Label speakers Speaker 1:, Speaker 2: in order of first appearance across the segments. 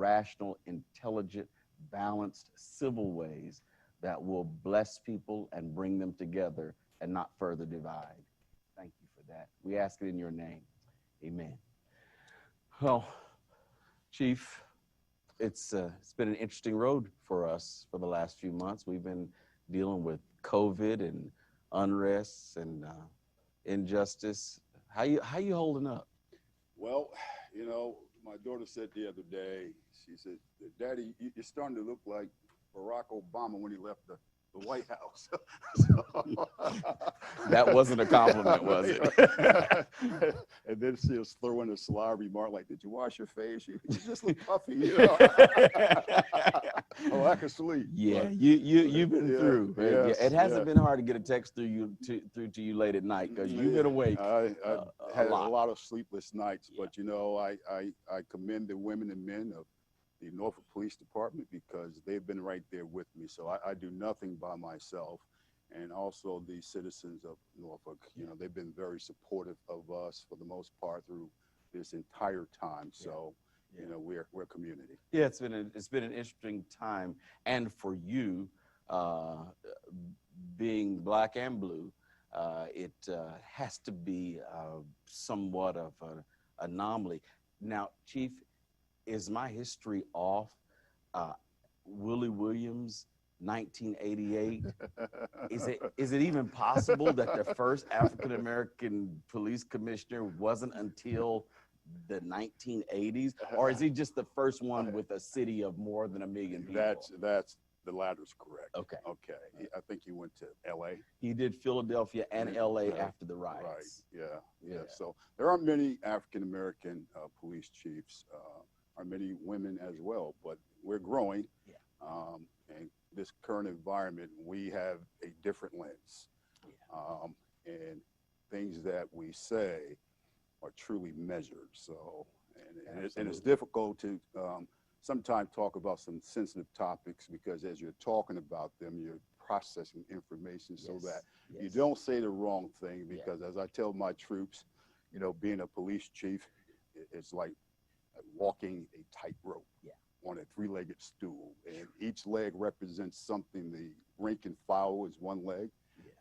Speaker 1: rational, intelligent, balanced, civil ways that will bless people and bring them together and not further divide. Thank you for that. We ask it in your name. Amen. Well, Chief, it's been an interesting road for us for the last few months. We've been dealing with COVID and unrest and injustice. How you holding up?
Speaker 2: Well, you know, my daughter said the other day, she said, "Daddy, you're starting to look like Barack Obama when he left the White House."
Speaker 1: That wasn't a compliment, was it?
Speaker 2: And then she was throwing a sly remark like, "Did you wash your face? You just look puffy." You know? Oh, I can sleep.
Speaker 1: Yeah, you've been through.
Speaker 2: Yes,
Speaker 1: it hasn't been hard to get a text through to you late at night because you've been awake.
Speaker 2: I had a
Speaker 1: lot.
Speaker 2: lot of sleepless nights, but you know, I commend the women and men of the Norfolk Police Department because they've been right there with me. So I do nothing by myself. And also the citizens of Norfolk, you know, they've been very supportive of us for the most part through this entire time. So, you know, we're a community.
Speaker 1: Yeah, it's been an interesting time, and for you, being black and blue, it has to be somewhat of an anomaly. Now, Chief, is my history off? Willie Williams, 1988. Is it even possible that the first African American police commissioner wasn't until the 1980s, or is he just the first one with a city of more than 1 million people?
Speaker 2: That's the latter's correct.
Speaker 1: Okay.
Speaker 2: Okay. I think he went to L.A.
Speaker 1: He did Philadelphia and L.A. after the riots.
Speaker 2: Right. Yeah. So there aren't many African American police chiefs. Are many women as well, but we're growing.
Speaker 1: Yeah.
Speaker 2: And this current environment, we have a different lens.
Speaker 1: Yeah.
Speaker 2: And things that we say are truly measured. So, and it's difficult to sometimes talk about some sensitive topics because as you're talking about them, you're processing information so that you don't say the wrong thing because as I tell my troops, you know, being a police chief, it's like walking a tightrope on a three-legged stool, and each leg represents something. The rank and file is one leg,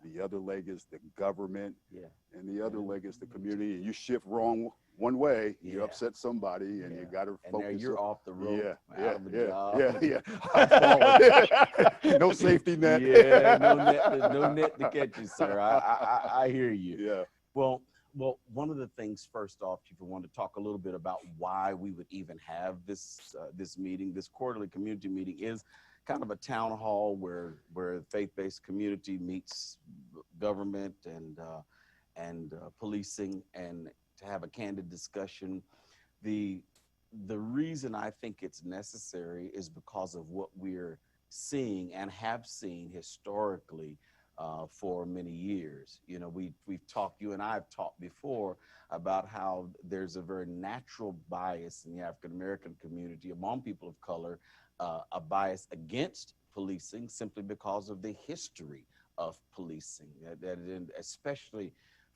Speaker 2: the other leg is the government, and the other leg is the community. And you shift wrong one way, you upset somebody, and you got to focus.
Speaker 1: And you're off the road, out of a job.
Speaker 2: Yeah. No safety net.
Speaker 1: Yeah, no net to catch you, sir. I hear you.
Speaker 2: Yeah.
Speaker 1: Well, one of the things, first off, Chief, I want to talk a little bit about why we would even have this meeting. This quarterly community meeting is kind of a town hall where faith-based community meets government and policing, and to have a candid discussion. The reason I think it's necessary is because of what we're seeing and have seen historically for many years. You know, we've talked, you and I have talked before about how there's a very natural bias in the African American community among people of color, a bias against policing simply because of the history of policing. Especially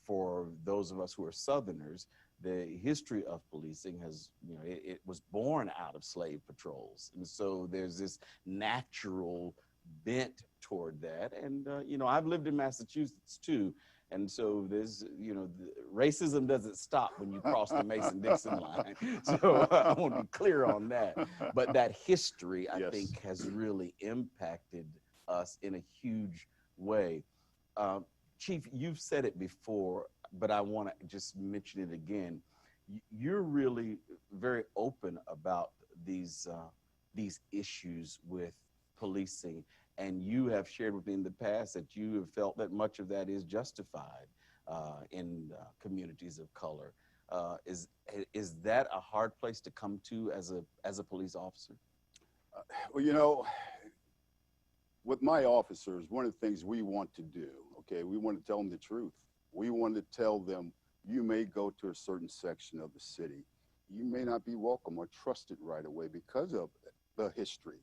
Speaker 1: for those of us who are Southerners, the history of policing has, you know, it was born out of slave patrols. And so there's this natural bent toward that. And, you know, I've lived in Massachusetts too. And so there's, you know, racism doesn't stop when you cross the Mason-Dixon line. So I want to be clear on that. But that history, I think, has really impacted us in a huge way. Chief, you've said it before, but I want to just mention it again. You're really very open about these issues with policing, and you have shared with me in the past that you have felt that much of that is justified in communities of color. Is that a hard place to come to as a police officer?
Speaker 2: Well, you know, with my officers, one of the things we want to do, okay, we want to tell them the truth. We want to tell them, you may go to a certain section of the city. You may not be welcome or trusted right away because of the history.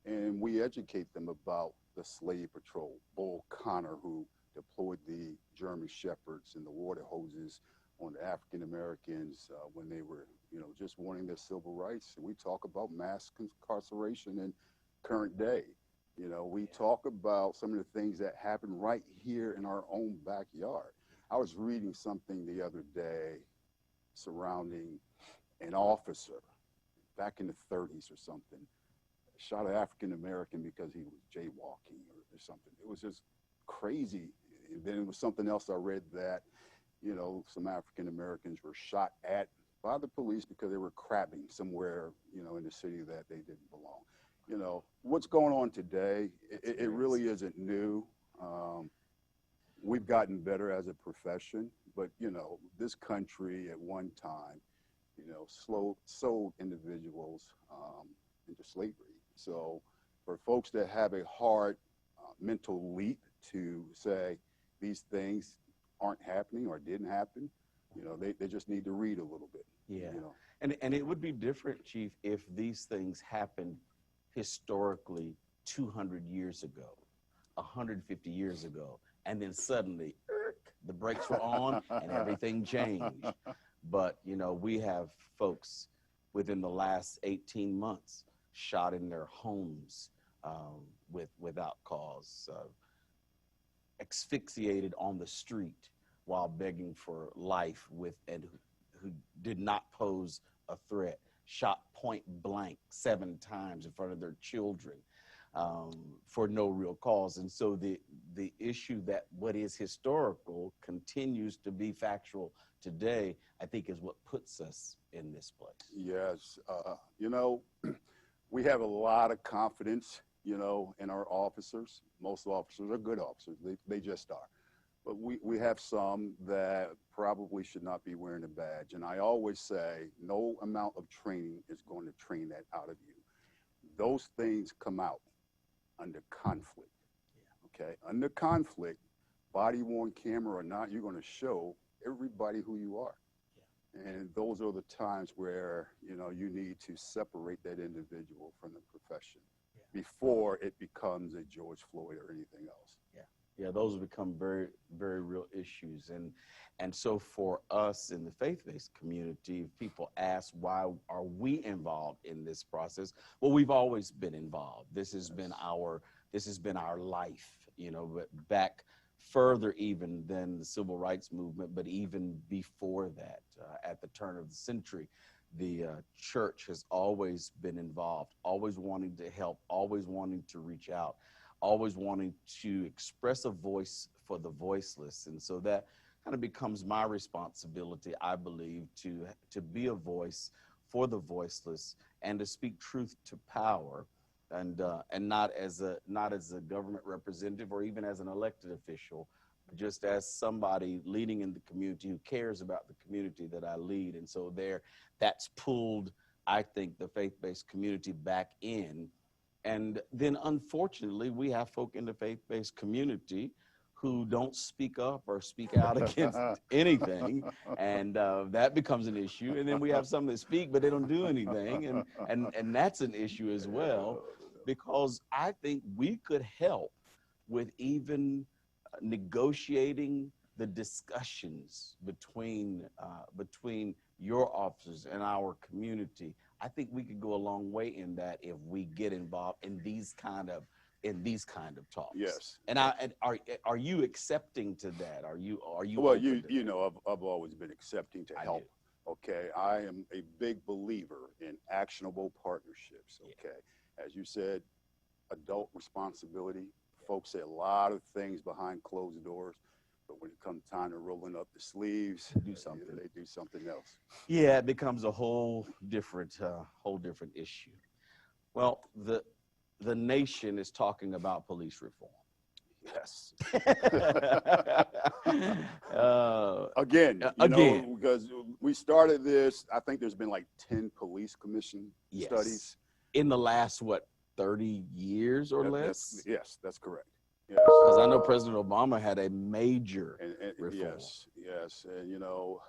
Speaker 2: And we educate them about the slave patrol, Bull Connor, who deployed the German shepherds and the water hoses on the African Americans when they were, you know, just wanting their civil rights. We talk about mass incarceration in current day. You know, we talk about some of the things that happen right here in our own backyard. I was reading something the other day surrounding an officer back in the 30s or something, shot an African American because he was jaywalking or something. It was just crazy. And then it was something else I read that, you know, some African Americans were shot at by the police because they were crabbing somewhere, you know, in the city that they didn't belong. You know, what's going on today, it really isn't new. We've gotten better as a profession, but, you know, this country at one time, you know, sold individuals into slavery. So for folks that have a hard mental leap to say these things aren't happening or didn't happen, you know, they just need to read a little bit.
Speaker 1: Yeah.
Speaker 2: You know?
Speaker 1: And it would be different, Chief, if these things happened historically 200 years ago, 150 years ago, and then suddenly the brakes were on and everything changed. But, you know, we have folks within the last 18 months shot in their homes without cause, asphyxiated on the street while begging for life and who did not pose a threat, shot point blank 7 times in front of their children for no real cause. And so the issue that what is historical continues to be factual today, I think, is what puts us in this place.
Speaker 2: Yes. You know, we have a lot of confidence, you know, in our officers. Most officers are good officers. They just are. But we have some that probably should not be wearing a badge. And I always say no amount of training is going to train that out of you. Those things come out under conflict. Yeah. Okay. Under conflict, body worn camera or not, you're going to show everybody who you are. Yeah. And those are the times where, you know, you need to separate that individual from the profession before it becomes a George Floyd or anything else.
Speaker 1: Yeah. Yeah, those become very, very real issues. And so for us in the faith-based community, people ask, why are we involved in this process? Well, we've always been involved. This has been our life, you know, but back further even than the civil rights movement, but even before that, at the turn of the century, the church has always been involved, always wanting to help, always wanting to reach out, always wanting to express a voice for the voiceless. And so that kind of becomes my responsibility, I believe, to be a voice for the voiceless and to speak truth to power, and not as a government representative or even as an elected official, but just as somebody leading in the community who cares about the community that I lead. And so that's pulled, I think, the faith-based community back in. And then unfortunately, we have folk in the faith-based community who don't speak up or speak out against anything, and that becomes an issue. And then we have some that speak, but they don't do anything, and that's an issue as well, because I think we could help with even negotiating the discussions between your officers and our community. I think we could go a long way in that if we get involved in these kind of talks.
Speaker 2: Yes.
Speaker 1: And are you accepting to that? Are you?
Speaker 2: Well, you know, I've always been accepting to help. Okay, I am a big believer in actionable partnerships. Okay, as you said, adult responsibility. Folks say a lot of things behind closed doors, but when it comes time to rolling up the sleeves,
Speaker 1: do something.
Speaker 2: They do something else.
Speaker 1: Yeah, it becomes a whole different issue. Well, the nation is talking about police reform.
Speaker 2: Yes.
Speaker 1: Again,
Speaker 2: know, because we started this, I think there's been like 10 police commission studies.
Speaker 1: In the last, 30 years or less?
Speaker 2: Yes, that's correct.
Speaker 1: Yes. Because I know President Obama had a major reform.
Speaker 2: Yes. And, you know,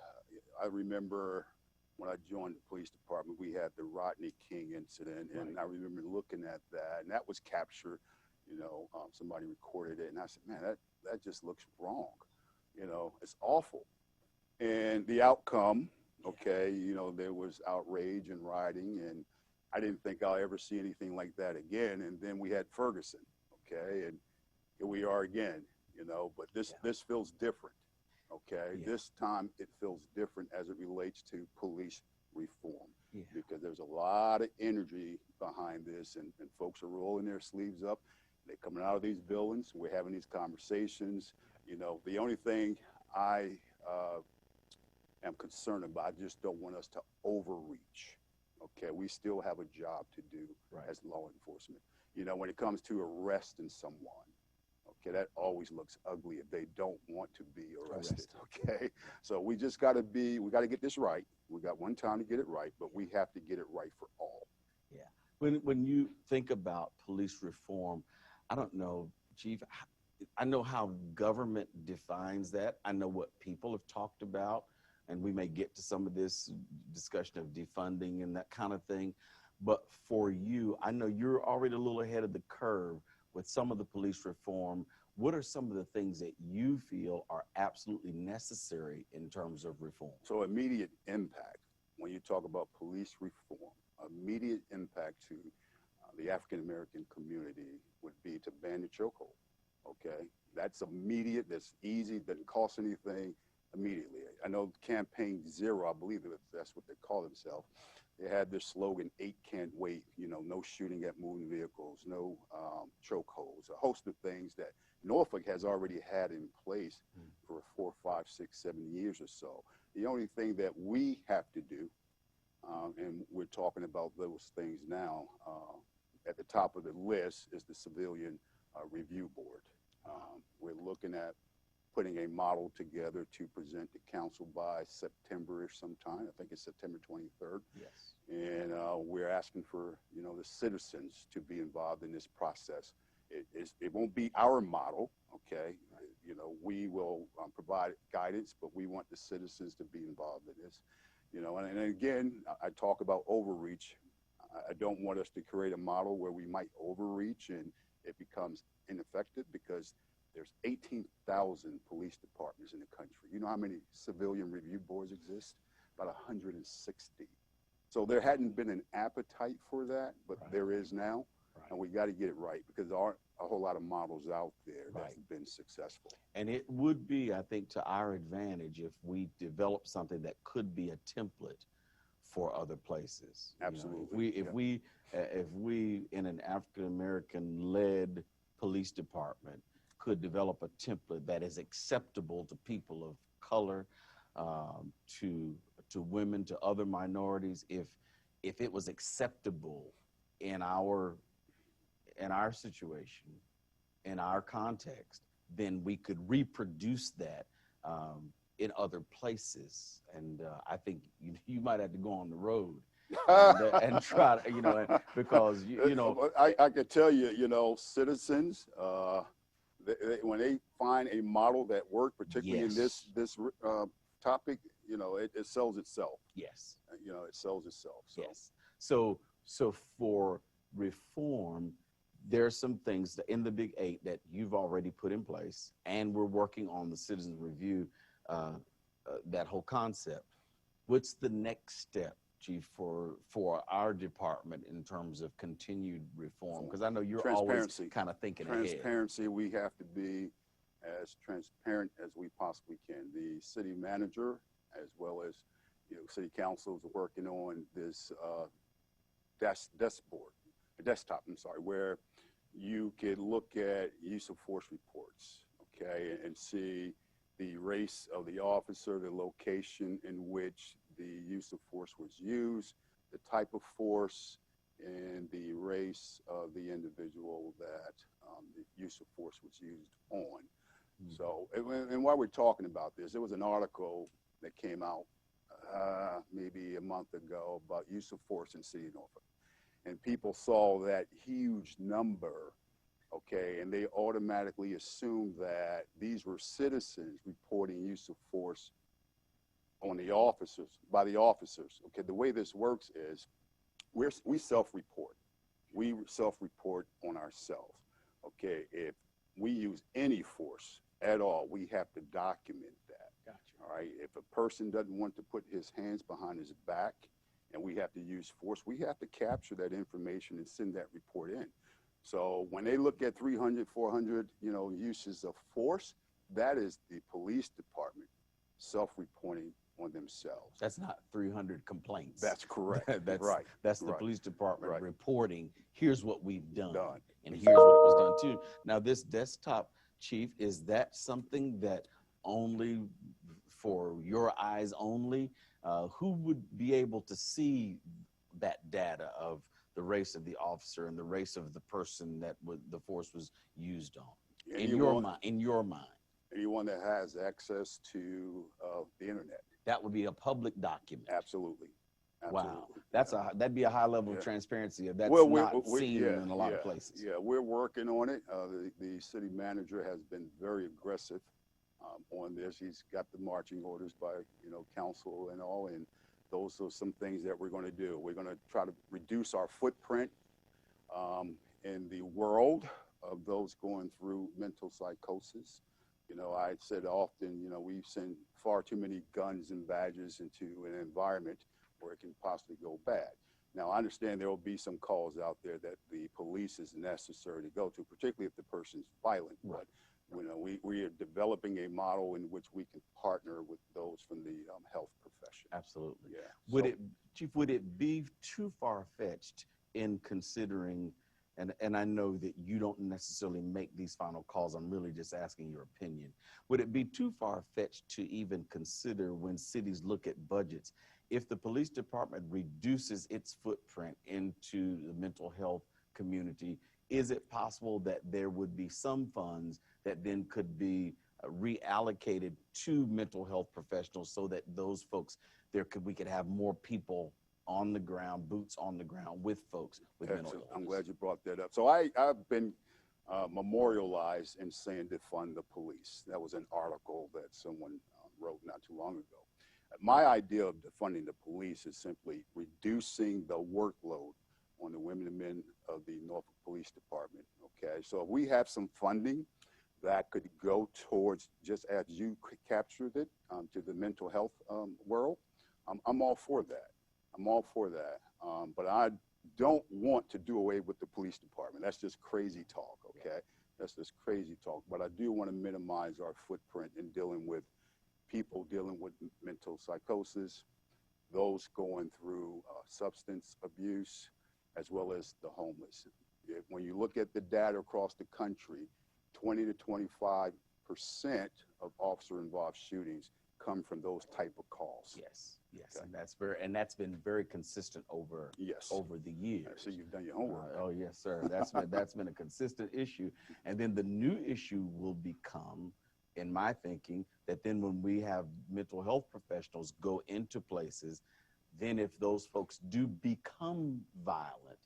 Speaker 2: I remember when I joined the police department, we had the Rodney King incident, and I remember looking at that, and that was captured. You know, somebody recorded it, and I said, man, that just looks wrong. You know, it's awful. And the outcome, okay? You know, there was outrage and rioting, and I didn't think I'll ever see anything like that again. And then we had Ferguson, okay? And here we are again, you know, but this feels different, okay? This time it feels different as it relates to police reform, because there's a lot of energy behind this, and folks are rolling their sleeves up. They're coming out of these buildings. We're having these conversations. You know, the only thing I am concerned about, I just don't want us to overreach. Okay, we still have a job to do as law enforcement. You know, when it comes to arresting someone, okay, that always looks ugly if they don't want to be arrested. Okay, so we just got to get this right. We got one time to get it right, but we have to get it right for all.
Speaker 1: Yeah. When you think about police reform, I don't know, Chief, I know how government defines that. I know what people have talked about, and we may get to some of this discussion of defunding and that kind of thing. But for you, I know you're already a little ahead of the curve with some of the police reform. What are some of the things that you feel are absolutely necessary in terms of reform?
Speaker 2: So immediate impact, when you talk about police reform, immediate impact to the African-American community would be to ban the chokehold, okay? That's immediate, that's easy, doesn't cost anything, immediately. I know Campaign Zero, I believe that's what they call themselves. They had this slogan, 8 can't wait, you know, no shooting at moving vehicles, no chokeholds, a host of things that Norfolk has already had in place for 4, 5, 6, 7 years or so. The only thing that we have to do, and we're talking about those things now, at the top of the list is the Civilian Review Board. We're looking at putting a model together to present to council by September-ish sometime. I think it's September 23rd.
Speaker 1: Yes.
Speaker 2: And we're asking for, you know, the citizens to be involved in this process. It won't be our model, okay? You know, we will provide guidance, but we want the citizens to be involved in this. You know, and again, I talk about overreach. I don't want us to create a model where we might overreach and it becomes ineffective, because there's 18,000 police departments in the country. You know how many civilian review boards exist? About 160. So there hadn't been an appetite for that, but there is now. And we got to get it right, because there aren't a whole lot of models out there that have been successful.
Speaker 1: And it would be, I think, to our advantage if we develop something that could be a template for other places.
Speaker 2: Absolutely.
Speaker 1: You know, if we in an African-American led police department could develop a template that is acceptable to people of color, to women, to other minorities, if it was acceptable in our situation, in our context, then we could reproduce that in other places. And I think you might have to go on the road and try to, you know, because, you know.
Speaker 2: I could tell you, you know, citizens, when they find a model that works, particularly in this topic, you know, it sells itself.
Speaker 1: Yes.
Speaker 2: You know, it sells itself. So.
Speaker 1: Yes. So for reform, there's some things in the Big 8 that you've already put in place, and we're working on the citizens review, that whole concept. What's the next step, Chief, for our department in terms of continued reform? Because I know you're always kind of thinking ahead.
Speaker 2: Transparency, we have to be as transparent as we possibly can. The city manager, as well as, you know, city council, is working on this desktop, where you could look at use of force reports, okay, and see the race of the officer, the location in which the use of force was used, the type of force, and the race of the individual that the use of force was used on. So, and while we're talking about this, there was an article that came out maybe a month ago about use of force in City of Norfolk. And people saw that huge number, okay, and they automatically assumed that these were citizens reporting use of force on the officers, by the officers. Okay, the way this works is we self-report. We self-report on ourselves. Okay, if we use any force at all, we have to document that.
Speaker 3: Gotcha.
Speaker 2: All right. If a person doesn't want to put his hands behind his back and we have to use force, we have to capture that information and send that report in. So when they look at 300, 400, uses of force, that is the police department self-reporting on themselves.
Speaker 1: That's not 300 complaints.
Speaker 2: That's correct.
Speaker 1: That's
Speaker 2: right.
Speaker 1: That's the
Speaker 2: right.
Speaker 1: police department
Speaker 2: right.
Speaker 1: reporting, here's what we've done. And
Speaker 2: Exactly.
Speaker 1: here's what it was done too. Now this desktop, Chief, is that something that only for your eyes only? Who would be able to see that data of the race of the officer and the race of the person that the force was used on? In your mind.
Speaker 2: Anyone that has access to the internet.
Speaker 1: That would be a public document.
Speaker 2: Absolutely.
Speaker 1: Wow, that'd be a high level of transparency. That's not seen in a lot of places.
Speaker 2: Yeah, we're working on it. The city manager has been very aggressive on this. He's got the marching orders by council and all, and those are some things that we're going to do. We're going to try to reduce our footprint in the world of those going through mental psychosis. I said often, we send far too many guns and badges into an environment where it can possibly go bad. Now, I understand there will be some calls out there that the police is necessary to go to, particularly if the person's violent.
Speaker 1: Right.
Speaker 2: But, we are developing a model in which we can partner with those from the health profession.
Speaker 1: Absolutely.
Speaker 2: Yeah.
Speaker 1: Chief, would it be too far-fetched in considering, and I know that you don't necessarily make these final calls, I'm really just asking your opinion. Would it be too far-fetched to even consider when cities look at budgets, if the police department reduces its footprint into the mental health community, is it possible that there would be some funds that then could be reallocated to mental health professionals so that those folks, we could have more people on the ground, boots on the ground with folks with mental illness?
Speaker 2: I'm glad you brought that up. So I've been memorialized in saying defund the police. That was an article that someone wrote not too long ago. My idea of defunding the police is simply reducing the workload on the women and men of the Norfolk Police Department, okay? So if we have some funding that could go towards, just as you captured it, to the mental health world, I'm all for that. I'm all for that. But I don't want to do away with the police department. That's just crazy talk, okay? That's just crazy talk. But I do want to minimize our footprint in dealing with people dealing with mental psychosis, those going through substance abuse, as well as the homeless. When you look at the data across the country, 20 to 25% of officer-involved shootings come from those type of calls.
Speaker 1: Yes, okay. and that's been very consistent over the years.
Speaker 2: So you've done your homework.
Speaker 1: Oh yes, sir. That's been a consistent issue, and then the new issue will become, in my thinking, that then when we have mental health professionals go into places, then if those folks do become violent,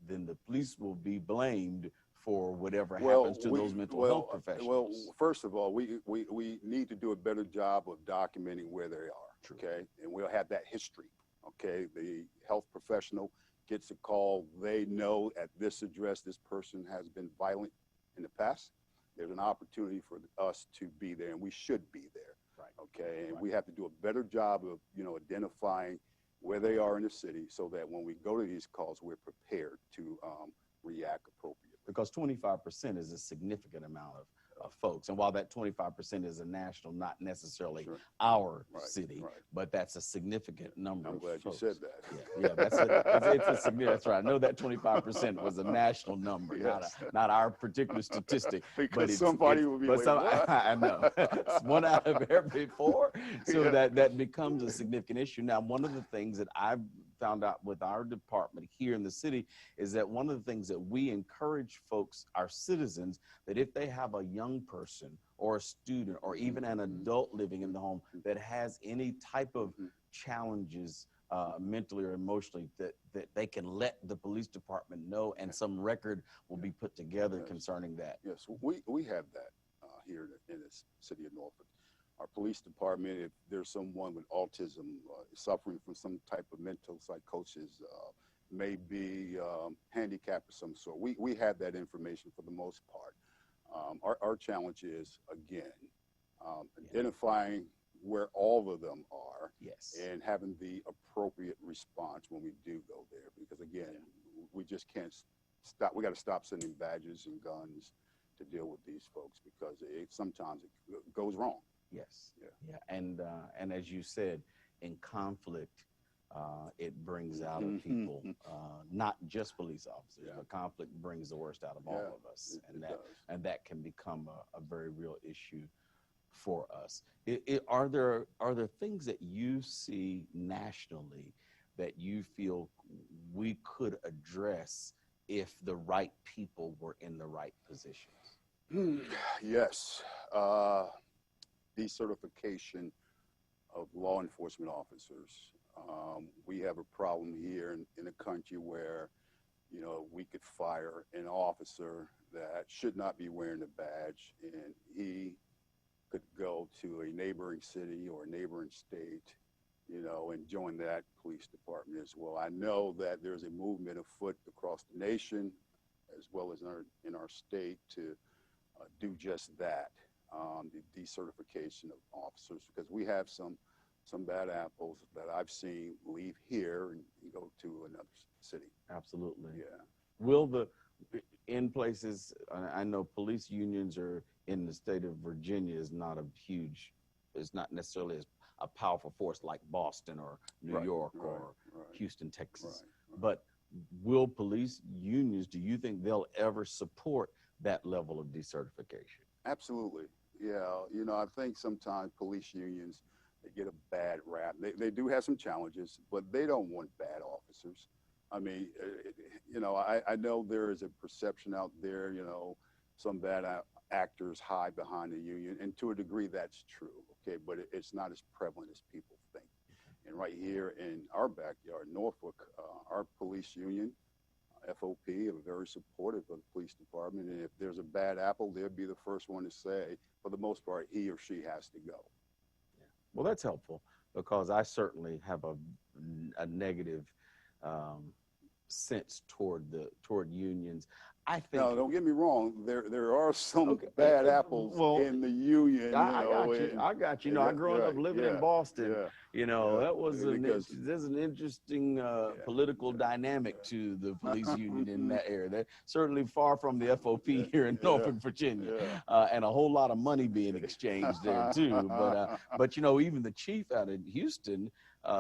Speaker 1: then the police will be blamed for whatever happens to those mental health professionals.
Speaker 2: Well, first of all, we need to do a better job of documenting where they are.
Speaker 1: True.
Speaker 2: Okay? And we'll have that history, okay? The health professional gets a call, they know at this address this person has been violent in the past. There's an opportunity for us to be there, and we should be there.
Speaker 1: Right.
Speaker 2: Okay? And we have to do a better job of, identifying where they are in the city so that when we go to these calls, we're prepared to react appropriately.
Speaker 1: Because 25% is a significant amount of folks. And while that 25% is a national, not necessarily our city, but that's a significant number of folks.
Speaker 2: I'm glad you said that.
Speaker 1: Yeah, it's a significant, that's right. I know that that 25% was a national number, not our particular statistic.
Speaker 2: Because
Speaker 1: but
Speaker 2: somebody will be like, what?
Speaker 1: I know. It's 1 out of every 4. So that becomes a significant issue. Now, one of the things that I've found out with our department here in the city is that one of the things that we encourage folks, our citizens, that if they have a young person or a student or even an adult living in the home that has any type of challenges mentally or emotionally, that they can let the police department know, and some record will be put together concerning that.
Speaker 2: Yes, we have that here in the city of Norfolk. Our police department, if there's someone with autism suffering from some type of mental psychosis, maybe handicapped of some sort, we have that information for the most part. Our challenge is, again, identifying where all of them are,
Speaker 1: Yes.
Speaker 2: and having the appropriate response when we do go there. Because again, we just can't stop. We got to stop sending badges and guns to deal with these folks, because sometimes it goes wrong.
Speaker 1: Yes. Yeah. And as you said, in conflict, it brings out of people, not just police officers, but conflict brings the worst out of all of us, and that can become a very real issue for us. Are there things that you see nationally that you feel we could address if the right people were in the right positions?
Speaker 2: Yes. Decertification of law enforcement officers. We have a problem here in the country where, you know, we could fire an officer that should not be wearing a badge, and he could go to a neighboring city or a neighboring state, you know, and join that police department as well. I know that there's a movement afoot across the nation, as well as in our state, to do just that, the decertification of officers, because we have some bad apples that I've seen leave here and go to another city. Absolutely. Yeah.
Speaker 1: Will in places, I know police unions are in the state of Virginia is not it's not necessarily a powerful force like Boston or New York or Houston, Texas. But will police unions, do you think they'll ever support that level of decertification?
Speaker 2: Absolutely. Yeah. You know, I think sometimes police unions, they get a bad rap. They do have some challenges, but they don't want bad officers. I mean, you know, I know there is a perception out there, you know, some bad actors hide behind the union, and to a degree that's true, okay, but it's not as prevalent as people think. And right here in our backyard, Norfolk, our police union, FOP, are very supportive of the police department, and if there's a bad apple, they'll be the first one to say, for the most part, he or she has to go.
Speaker 1: Yeah. Well, that's helpful, because I certainly have a negative sense toward unions. I think.
Speaker 2: No, don't get me wrong. There are some bad apples in the union.
Speaker 1: I got you. You know, I grew up living in Boston. You know, that was there's an interesting political dynamic to the police union in that area. They're certainly far from the FOP here in Norfolk, Virginia, and a whole lot of money being exchanged there too. But you know, even the chief out in Houston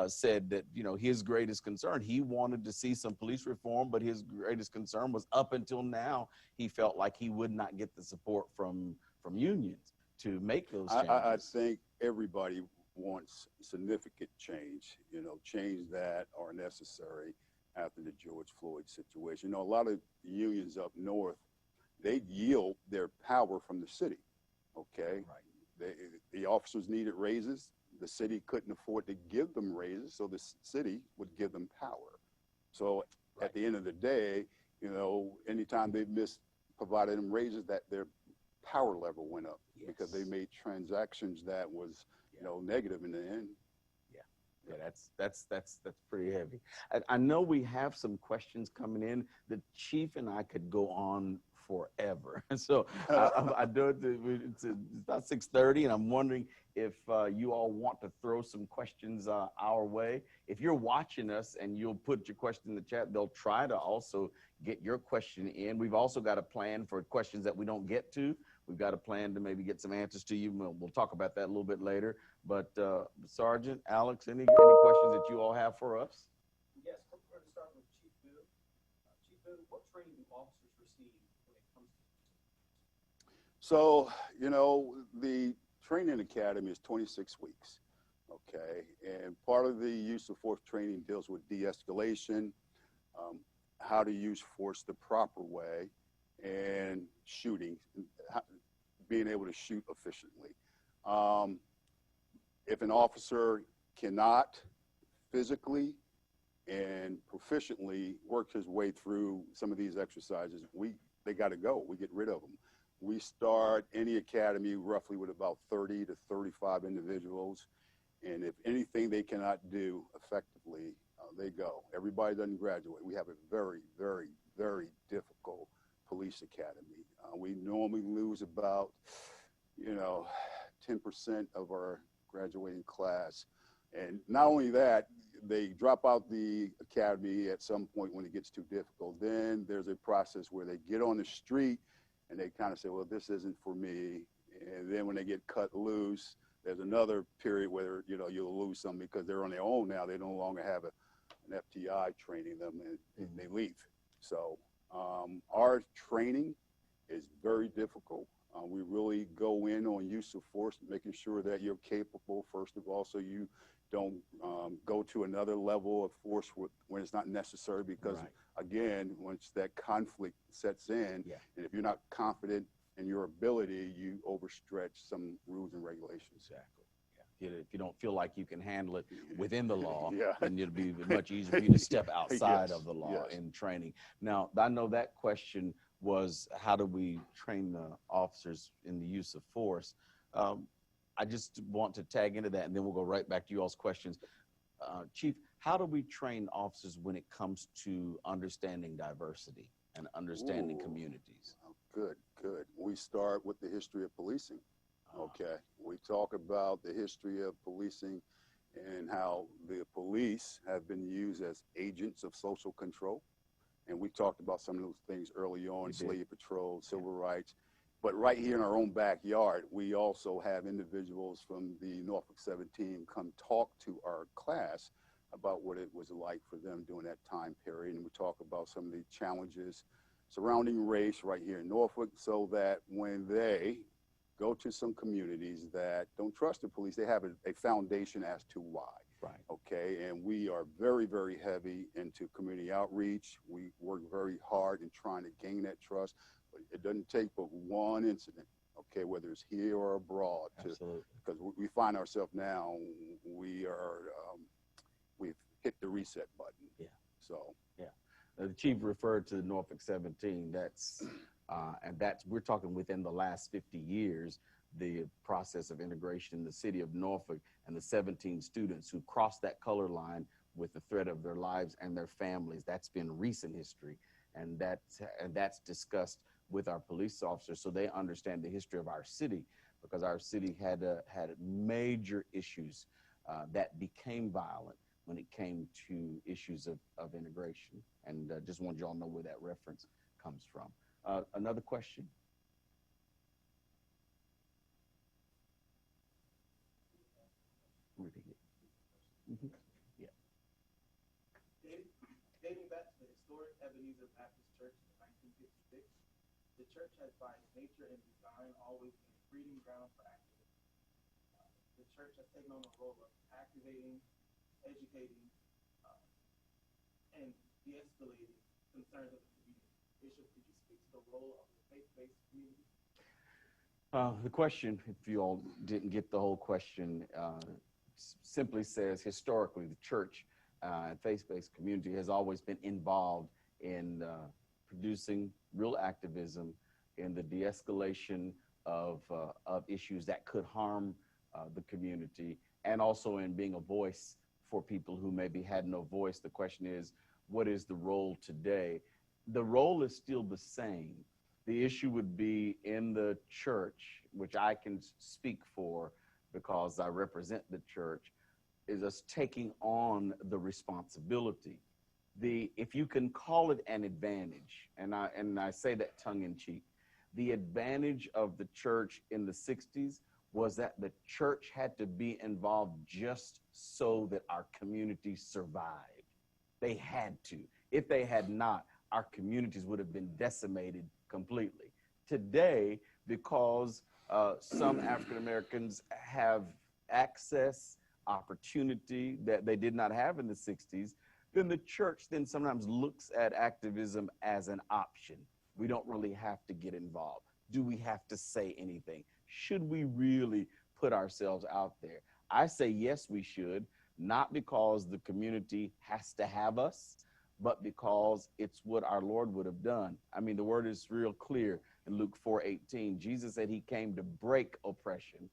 Speaker 1: said that, you know, his greatest concern, he wanted to see some police reform, but his greatest concern was up until now, he felt like he would not get the support from unions to make those changes.
Speaker 2: I think everybody wants significant change, you know, change that are necessary after the George Floyd situation. You know, a lot of unions up north, they yield their power from the city, okay? Right. The officers needed raises. The city couldn't afford to give them raises, so the city would give them power. So at the end of the day, you know, anytime they provided them raises, that their power level went up because they made transactions that was, you know, negative in the end.
Speaker 1: Yeah, that's pretty heavy. I know we have some questions coming in. The chief and I could go on forever. So I know it's about 6:30, and I'm wondering if you all want to throw some questions our way. If you're watching us and you'll put your question in the chat, they'll try to also get your question in. We've also got a plan for questions that we don't get to. We've got a plan to maybe get some answers to you. We'll talk about that a little bit later. But Sergeant, Alex, any questions that you all have for us?
Speaker 3: Yes, we're going to start with Chief Boone. Chief Boone, what training do officers receive when it comes to?
Speaker 2: So, you know, the training academy is 26 weeks, okay? And part of the use of force training deals with de-escalation, how to use force the proper way, and shooting, being able to shoot efficiently. If an officer cannot physically and proficiently work his way through some of these exercises, they got to go. We get rid of them. We start any academy roughly with about 30 to 35 individuals, and if anything they cannot do effectively, they go. Everybody doesn't graduate. We have a very, very, very difficult police academy. We normally lose about, you know, 10% of our graduating class. And not only that, they drop out the academy at some point when it gets too difficult. Then there's a process where they get on the street and they kind of say, well, this isn't for me. And then when they get cut loose, there's another period where, you know, you'll lose some because they're on their own now. They no longer have an FTI training them, and they leave. So our training is very difficult. We really go in on use of force, making sure that you're capable, first of all, so you don't go to another level of force when it's not necessary, because again, once that conflict sets in, and if you're not confident in your ability, you overstretch some rules and regulations.
Speaker 1: Exactly. Yeah. If you don't feel like you can handle it within the law,
Speaker 2: Yeah.
Speaker 1: then it'll be much easier for you to step outside of the law in training. Now, I know that question was, how do we train the officers in the use of force? I just want to tag into that, and then we'll go right back to you all's questions. Chief, how do we train officers when it comes to understanding diversity and understanding communities?
Speaker 2: Good, good. We start with the history of policing. Okay. We talk about the history of policing and how the police have been used as agents of social control. And we talked about some of those things early on, Clergy Patrol, civil rights. But right here in our own backyard, we also have individuals from the Norfolk 17 come talk to our class about what it was like for them during that time period. And we talk about some of the challenges surrounding race right here in Norfolk, so that when they go to some communities that don't trust the police, they have a foundation as to why.
Speaker 1: Right.
Speaker 2: Okay. And we are very, very heavy into community outreach. We work very hard in trying to gain that trust. But it doesn't take but one incident, okay, whether it's here or abroad, because we find ourselves now, we've hit the reset button.
Speaker 1: Yeah.
Speaker 2: So.
Speaker 1: Yeah. The chief referred to the Norfolk 17. We're talking within the last 50 years, the process of integration in the city of Norfolk and the 17 students who crossed that color line with the threat of their lives and their families. That's been recent history, and that's discussed with our police officers so they understand the history of our city, because our city had major issues that became violent when it came to issues of integration. And just want y'all to know where that reference comes from. Another question? Yeah.
Speaker 3: Dating back to the historic Ebenezer Baptist Church in 1956, the church has by its nature and design always been a breeding ground for activism. The church has taken on the role of activating, educating, and de-escalating concerns of the community. Bishop, could you speak to the role of the faith-based community?
Speaker 1: The question, if you all didn't get the whole question, simply says, historically, the church and faith-based community has always been involved in producing real activism in the de-escalation of issues that could harm the community, and also in being a voice for people who maybe had no voice. The question is, what is the role today? The role is still the same. The issue would be in the church, which I can speak for because I represent the church, is us taking on the responsibility. If you can call it an advantage, and I say that tongue in cheek, the advantage of the church in the 60s was that the church had to be involved just so that our community survived. They had to. If they had not, our communities would have been decimated completely. Today, because some African Americans have access, opportunity that they did not have in the 60s, then the church then sometimes looks at activism as an option. We don't really have to get involved. Do we have to say anything? Should we really put ourselves out there? I say yes, we should, not because the community has to have us, but because it's what our Lord would have done. I mean, the word is real clear in Luke 4:18. Jesus said he came to break oppression.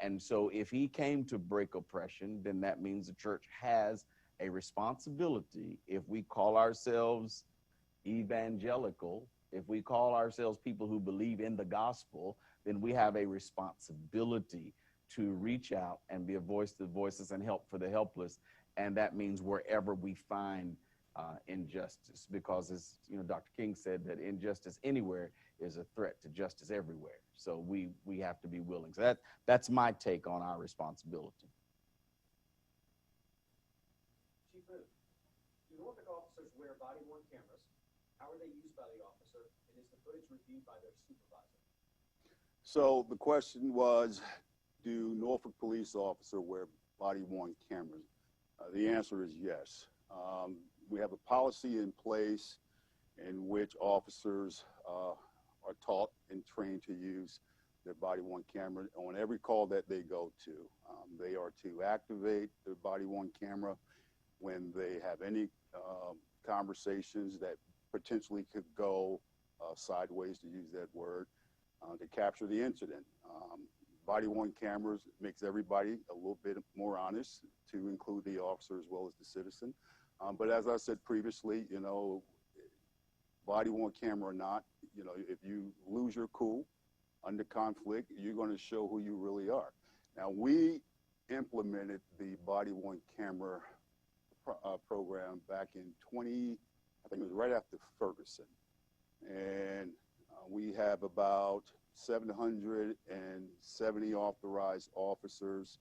Speaker 1: And so if he came to break oppression, then that means the church has a responsibility. If we call ourselves evangelical, if we call ourselves people who believe in the gospel, then we have a responsibility to reach out and be a voice to the voiceless and help for the helpless. And that means wherever we find injustice, because as you know, Dr. King said that injustice anywhere is a threat to justice everywhere. So we have to be willing. So that's my take on our responsibility.
Speaker 4: Chief Booth, do Norfolk officers wear body-worn cameras? How are they used by the officer? And is the footage reviewed by their supervisor?
Speaker 2: So the question was, do Norfolk police officers wear body-worn cameras? The answer is yes. We have a policy in place in which officers are taught and trained to use their body-worn camera on every call that they go to. They are to activate their body-worn camera when they have any conversations that potentially could go sideways, to use that word, to capture the incident. Body-worn cameras makes everybody a little bit more honest, to include the officer as well as the citizen. But as I said previously, you know, body-worn camera or not, you know, if you lose your cool under conflict, you're going to show who you really are. Now, we implemented the body-worn camera program back in I think it was right after Ferguson. And we have about 770 authorized officers.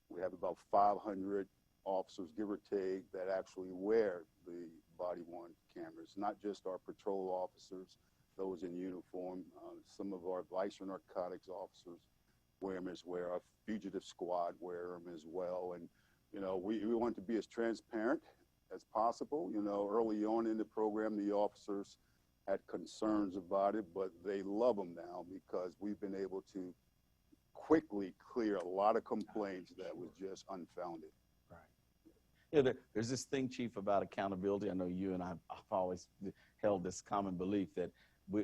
Speaker 2: We have about 500 officers, give or take, that actually wear the body-worn cameras, not just our patrol officers, those in uniform. Some of our vice or narcotics officers wear them as well. Our fugitive squad wear them as well. And, you know, we want to be as transparent as possible. You know, early on in the program, the officers had concerns about it, but they love them now because we've been able to quickly clear a lot of complaints that was just unfounded.
Speaker 1: Right. Yeah, there's this thing, Chief, about accountability. I know you and I've always held this common belief that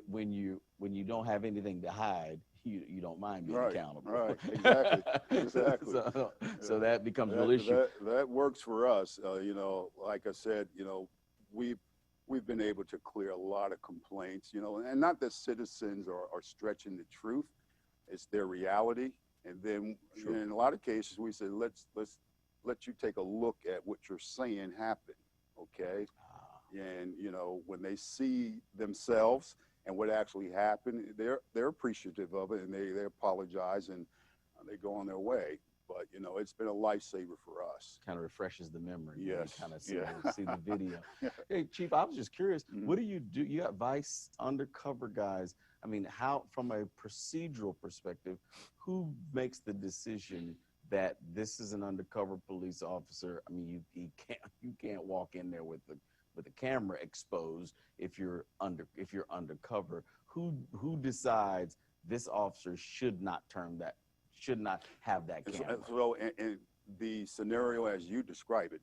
Speaker 1: when you don't have anything to hide, you don't mind being accountable.
Speaker 2: Right, exactly, exactly.
Speaker 1: So that becomes a real issue.
Speaker 2: That works for us. You know, like I said, you know, we've been able to clear a lot of complaints, you know, and not that citizens are stretching the truth, it's their reality. And then in a lot of cases, we said, let's let you take a look at what you're saying happened, okay? And, you know, when they see themselves and what actually happened, they're appreciative of it, and they apologize, and they go on their way. But, you know, it's been a lifesaver for us.
Speaker 1: Kind of refreshes the memory.
Speaker 2: Yes.
Speaker 1: Kind of see the video. Hey, Chief, I was just curious, what do? You got vice undercover guys. I mean, how, from a procedural perspective, who makes the decision that this is an undercover police officer? I mean, you can't walk in there with the camera exposed if you're undercover. Who decides this officer should not have that camera?
Speaker 2: So, and the scenario as you describe it,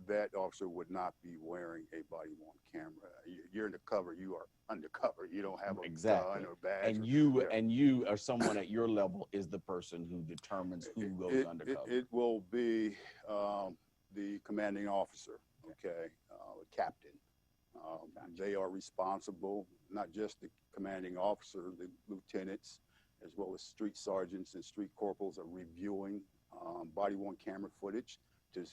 Speaker 2: that officer would not be wearing a body-worn camera. You're undercover. You are undercover. You don't have a gun or badge.
Speaker 1: And you or someone at your level is the person who determines who goes undercover.
Speaker 2: It will be the commanding officer. Okay, captain. They are responsible, not just the commanding officer, the lieutenants, as well as street sergeants and street corporals are reviewing body-worn camera footage to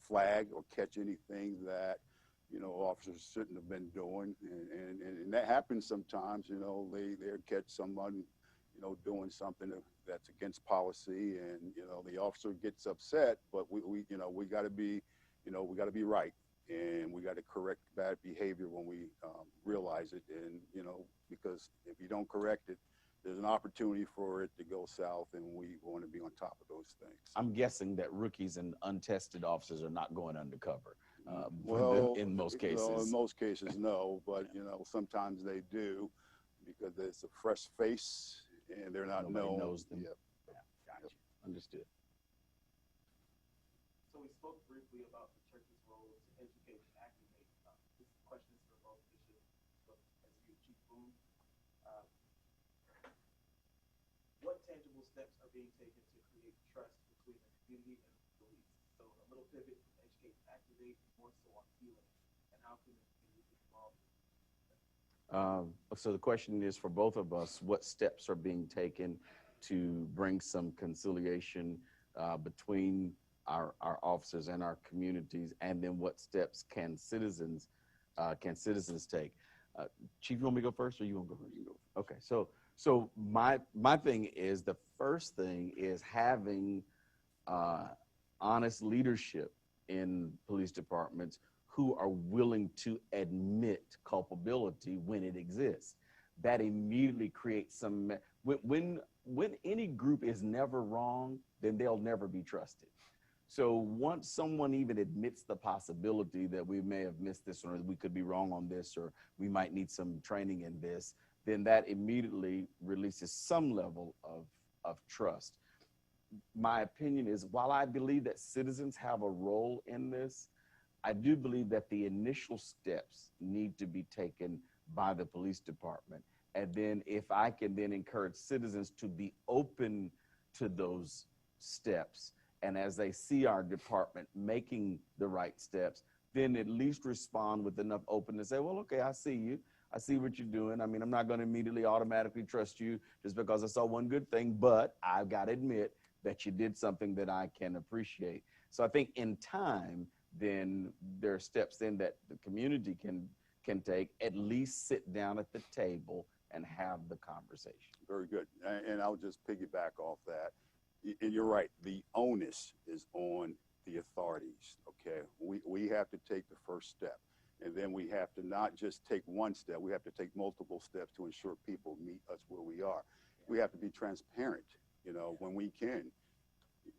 Speaker 2: flag or catch anything that, you know, officers shouldn't have been doing. And that happens sometimes, you know, they catch someone, you know, doing something that's against policy, and, you know, the officer gets upset, but we you know, we got to be, you know, we got to be right. And we got to correct bad behavior when we realize it. And, you know, because if you don't correct it, there's an opportunity for it to go south, and we want to be on top of those things.
Speaker 1: I'm guessing that rookies and untested officers are not going undercover.
Speaker 2: Well,
Speaker 1: in most cases.
Speaker 2: No, in most cases, no. But, you know, sometimes they do because it's a fresh face and they're not known.
Speaker 1: Nobody knows them.
Speaker 2: Yep.
Speaker 1: Yeah, gotcha. Understood.
Speaker 3: So we spoke briefly about the church's role to educate and activate. This question is for both bishops, as you, Chief Boone. What tangible steps are being taken to create trust between the community and the police? So a little pivot from educate and activate, more so on healing, and how can the community be involved?
Speaker 1: So the question is for both of us, what steps are being taken to bring some conciliation between our officers and our communities, and then what steps can citizens take? Chief, you want me to go first, or you want to go first? You go. Okay, so my thing is, the first thing is having honest leadership in police departments who are willing to admit culpability when it exists. That immediately creates some, when any group is never wrong, then they'll never be trusted. So once someone even admits the possibility that we may have missed this, or we could be wrong on this, or we might need some training in this, then that immediately releases some level of trust. My opinion is, while I believe that citizens have a role in this, I do believe that the initial steps need to be taken by the police department. And then if I can then encourage citizens to be open to those steps, and as they see our department making the right steps, then at least respond with enough openness to say, well, okay, I see you. I see what you're doing. I mean, I'm not going to immediately automatically trust you just because I saw one good thing, but I've got to admit that you did something that I can appreciate. So I think in time, then there are steps then that the community can take, at least sit down at the table and have the conversation.
Speaker 2: Very good. And I'll just piggyback off that. And you're right, the onus is on the authorities, okay? We have to take the first step, and then we have to not just take one step, we have to take multiple steps to ensure people meet us where we are. We have to be transparent, you know, when we can.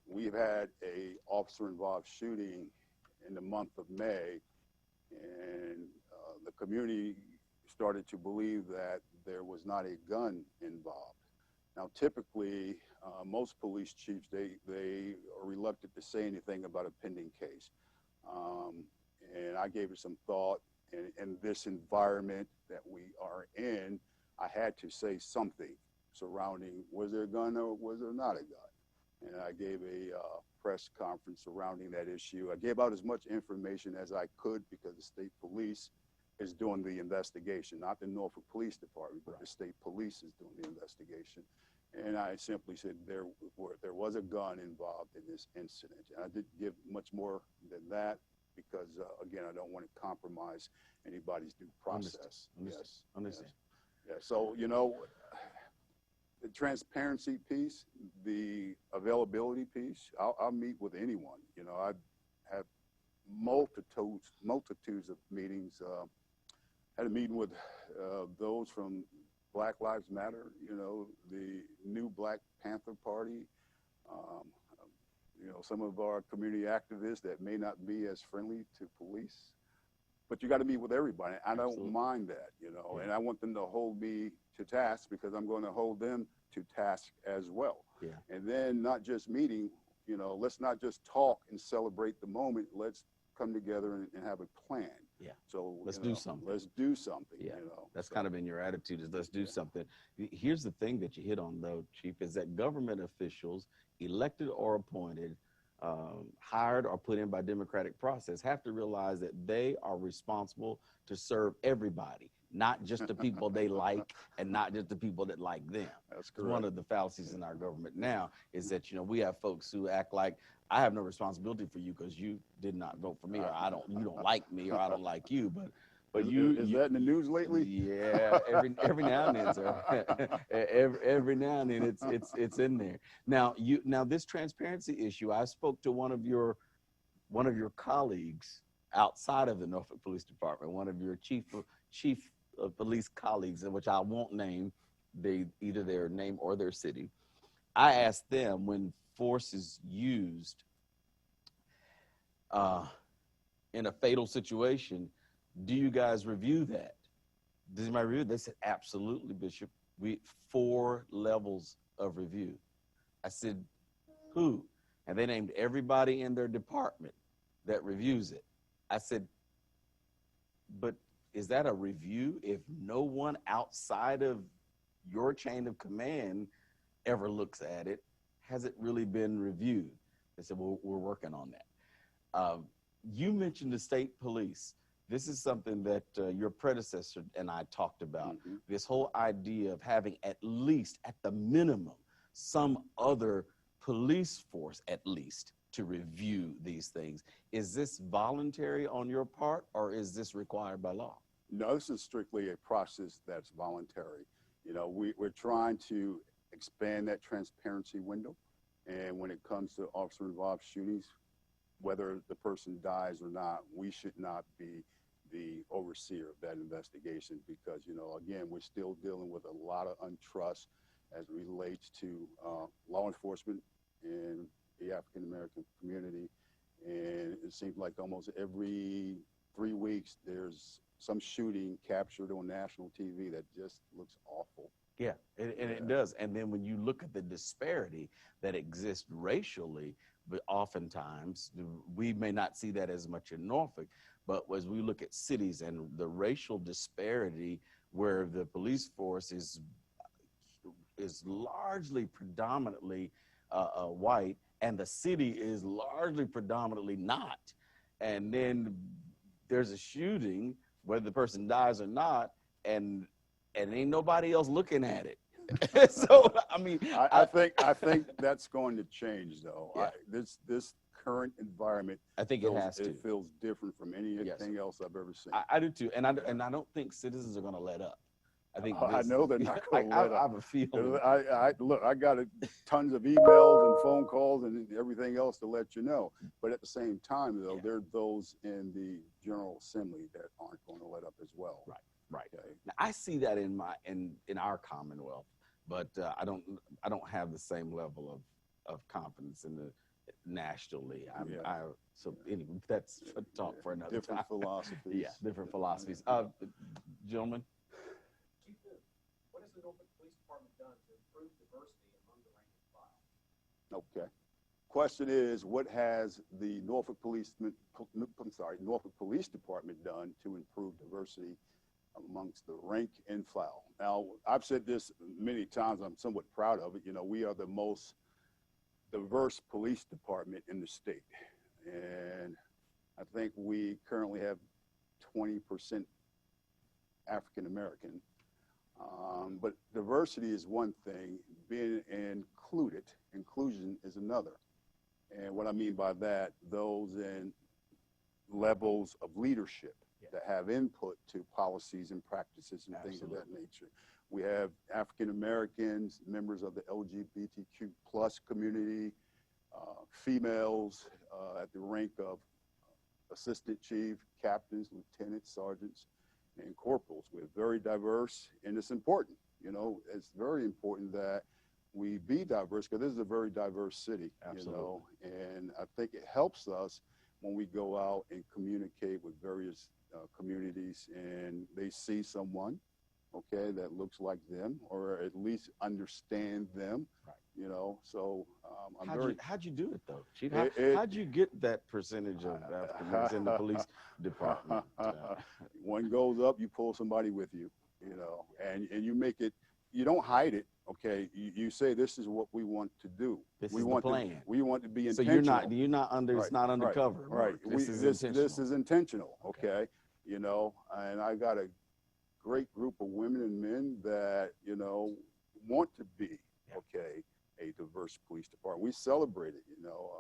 Speaker 2: We've had a officer-involved shooting in the month of May, and the community started to believe that there was not a gun involved. Now, typically, most police chiefs, they are reluctant to say anything about a pending case. And I gave it some thought. In this environment that we are in, I had to say something surrounding, was there a gun or was there not a gun? And I gave a press conference surrounding that issue. I gave out as much information as I could because the state police is doing the investigation, not the Norfolk Police Department, but the state police is doing the investigation. And I simply said there was a gun involved in this incident. And I didn't give much more than that because, again, I don't want to compromise anybody's due process.
Speaker 1: Understand.
Speaker 2: Yeah. So, you know, the transparency piece, the availability piece, I'll meet with anyone. You know, I have multitudes of meetings. Had a meeting with those from Black Lives Matter, you know, the new Black Panther Party, you know, some of our community activists that may not be as friendly to police, but you got to meet with everybody. I don't mind that, you know, and I want them to hold me to task because I'm going to hold them to task as well. Yeah. And then not just meeting, you know, let's not just talk and celebrate the moment. Let's come together and have a plan. Yeah. So let's do something. Let's do something. Yeah. You know,
Speaker 1: that's kind of been your attitude, is let's do something. Here's the thing that you hit on, though, Chief, is that government officials, elected or appointed, hired or put in by democratic process, have to realize that they are responsible to serve everybody, not just the people they like and not just the people that like them. That's correct. One of the fallacies in our government now is that, you know, we have folks who act like, I have no responsibility for you because you did not vote for me, or you don't like me, or I don't like you. But
Speaker 2: is that in the news lately?
Speaker 1: Yeah, every now and then, sir. every now and then it's in there. Now this transparency issue, I spoke to one of your colleagues outside of the Norfolk Police Department, one of your chief of police colleagues, in which I won't name either their name or their city. I asked them, when force is used in a fatal situation, do you guys review that? Does anybody review? They said, absolutely, Bishop. 4 levels of review. I said, who? And they named everybody in their department that reviews it. I said, but is that a review if no one outside of your chain of command ever looks at it? Has it really been reviewed? They said, well, we're working on that. You mentioned the state police. This is something that your predecessor and I talked about. Mm-hmm. This whole idea of having at least, at the minimum, some other police force at least to review these things. Is this voluntary on your part, or is this required by law?
Speaker 2: No, this is strictly a process that's voluntary. You know, we're trying to expand that transparency window. And when it comes to officer-involved shootings, whether the person dies or not, we should not be the overseer of that investigation because, you know, again, we're still dealing with a lot of untrust as it relates to law enforcement in the African-American community. And it seems like almost every 3 weeks, there's some shooting captured on national TV that just looks awful.
Speaker 1: Yeah, and it does. And then when you look at the disparity that exists racially, but oftentimes we may not see that as much in Norfolk, but as we look at cities and the racial disparity where the police force is largely predominantly white and the city is largely predominantly not. And then there's a shooting, whether the person dies or not, and ain't nobody else looking at it. So I mean,
Speaker 2: I think that's going to change though.
Speaker 1: Yeah.
Speaker 2: This current environment,
Speaker 1: I think it has to.
Speaker 2: It feels different from anything else I've ever seen.
Speaker 1: I do too, and I don't think citizens are going to let up. I think
Speaker 2: I know they're not going to let up.
Speaker 1: I have a feeling.
Speaker 2: Look, I got tons of emails and phone calls and everything else to let you know. But at the same time, though, there are those in the General Assembly that aren't going to let up as well.
Speaker 1: Right.
Speaker 2: Okay.
Speaker 1: Now, I see that in our Commonwealth, but I don't have the same level of confidence in the nationally. So anyway, that's a talk for another
Speaker 2: different
Speaker 1: time.
Speaker 2: philosophies.
Speaker 1: Yeah, different philosophies. Gentlemen.
Speaker 4: Chief, what has the Norfolk Police Department done to improve diversity among the rank and file?
Speaker 2: Okay. Question is, what has the Norfolk Police Department done to improve diversity amongst the rank and file? Now, I've said this many times. I'm somewhat proud of it. You know, we are the most diverse police department in the state, and I think we currently have 20% African American. But diversity is one thing, being inclusion is another. And what I mean by that, those in levels of leadership that have input to policies and practices and things of that nature. We have African Americans, members of the LGBTQ plus community, females at the rank of assistant chief, captains, lieutenants, sergeants, and corporals. We're very diverse, and it's important. You know, it's very important that we be diverse because this is a very diverse city.
Speaker 1: Absolutely.
Speaker 2: You know, and I think it helps us when we go out and communicate with various communities and they see someone, okay, that looks like them or at least understand them.
Speaker 1: Right.
Speaker 2: You know, so
Speaker 1: how'd you do it though, Chief? How'd you get that percentage of African Americans in the police department?
Speaker 2: One goes up, you pull somebody with you, you know, and you make it, you don't hide it, okay? You say this is what we want to do.
Speaker 1: This is the plan.
Speaker 2: We want to be
Speaker 1: So
Speaker 2: intentional.
Speaker 1: you're not under,
Speaker 2: Right,
Speaker 1: it's not undercover.
Speaker 2: Right.
Speaker 1: This is intentional.
Speaker 2: Okay. You know, and I got a great group of women and men that, you know, want to be, okay, a diverse police department. We celebrate it, you know.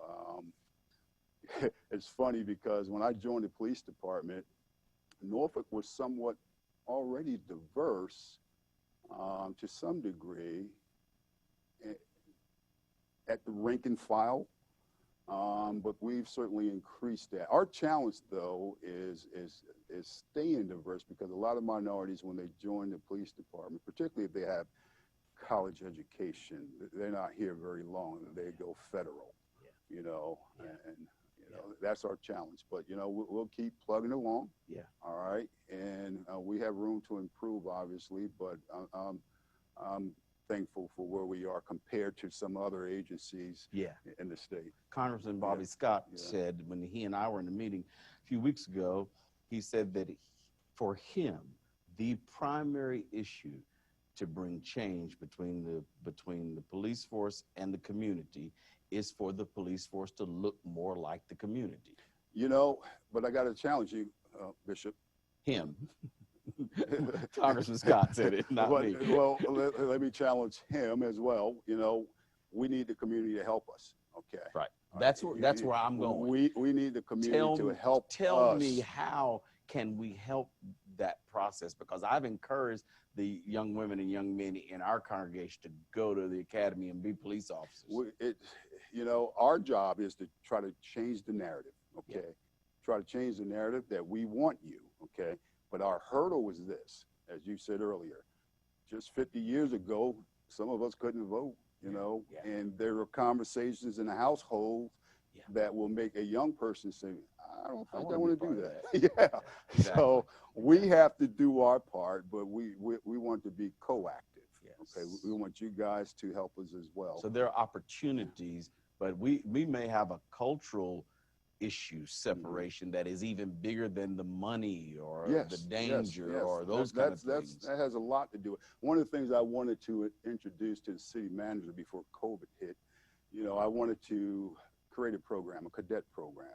Speaker 2: It's funny because when I joined the police department, Norfolk was somewhat already diverse to some degree at the rank and file, but we've certainly increased that. Our challenge, though, is staying diverse because a lot of minorities, when they join the police department, particularly if they have college education, they're not here very long. They go federal, you know, and you know that's our challenge. But you know we'll keep plugging along. Yeah. All right, and we have room to improve, obviously, but I'm thankful for where we are compared to some other agencies in the state.
Speaker 1: Congressman Bobby Scott said when he and I were in a meeting a few weeks ago, he said that for him, the primary issue to bring change between the police force and the community is for the police force to look more like the community.
Speaker 2: You know, but I got to challenge you, Bishop.
Speaker 1: Him. Congressman Scott said it, not me.
Speaker 2: Well, let me challenge him as well. You know, we need the community to help us. Okay.
Speaker 1: Right.
Speaker 2: All
Speaker 1: That's where I'm going.
Speaker 2: We need the community to help us.
Speaker 1: Tell me, how can we help that process? Because I've encouraged the young women and young men in our congregation to go to the academy and be police officers.
Speaker 2: You know, our job is to try to change the narrative. Okay.
Speaker 1: Yeah.
Speaker 2: Try to change the narrative that we want you. Okay. But our hurdle was this, as you said earlier, just 50 years ago, some of us couldn't vote. You know, and there are conversations in the household that will make a young person say, I don't think I want to do that. Yeah. Exactly. So we have to do our part, but we want to be coactive. Yes. Okay. We want you guys to help us as well.
Speaker 1: So there are opportunities, but we may have a cultural issue separation that is even bigger than the money or the danger or those kind of things.
Speaker 2: That has a lot to do with it. One of the things I wanted to introduce to the city manager before COVID hit, you know, I wanted to create a program, a cadet program,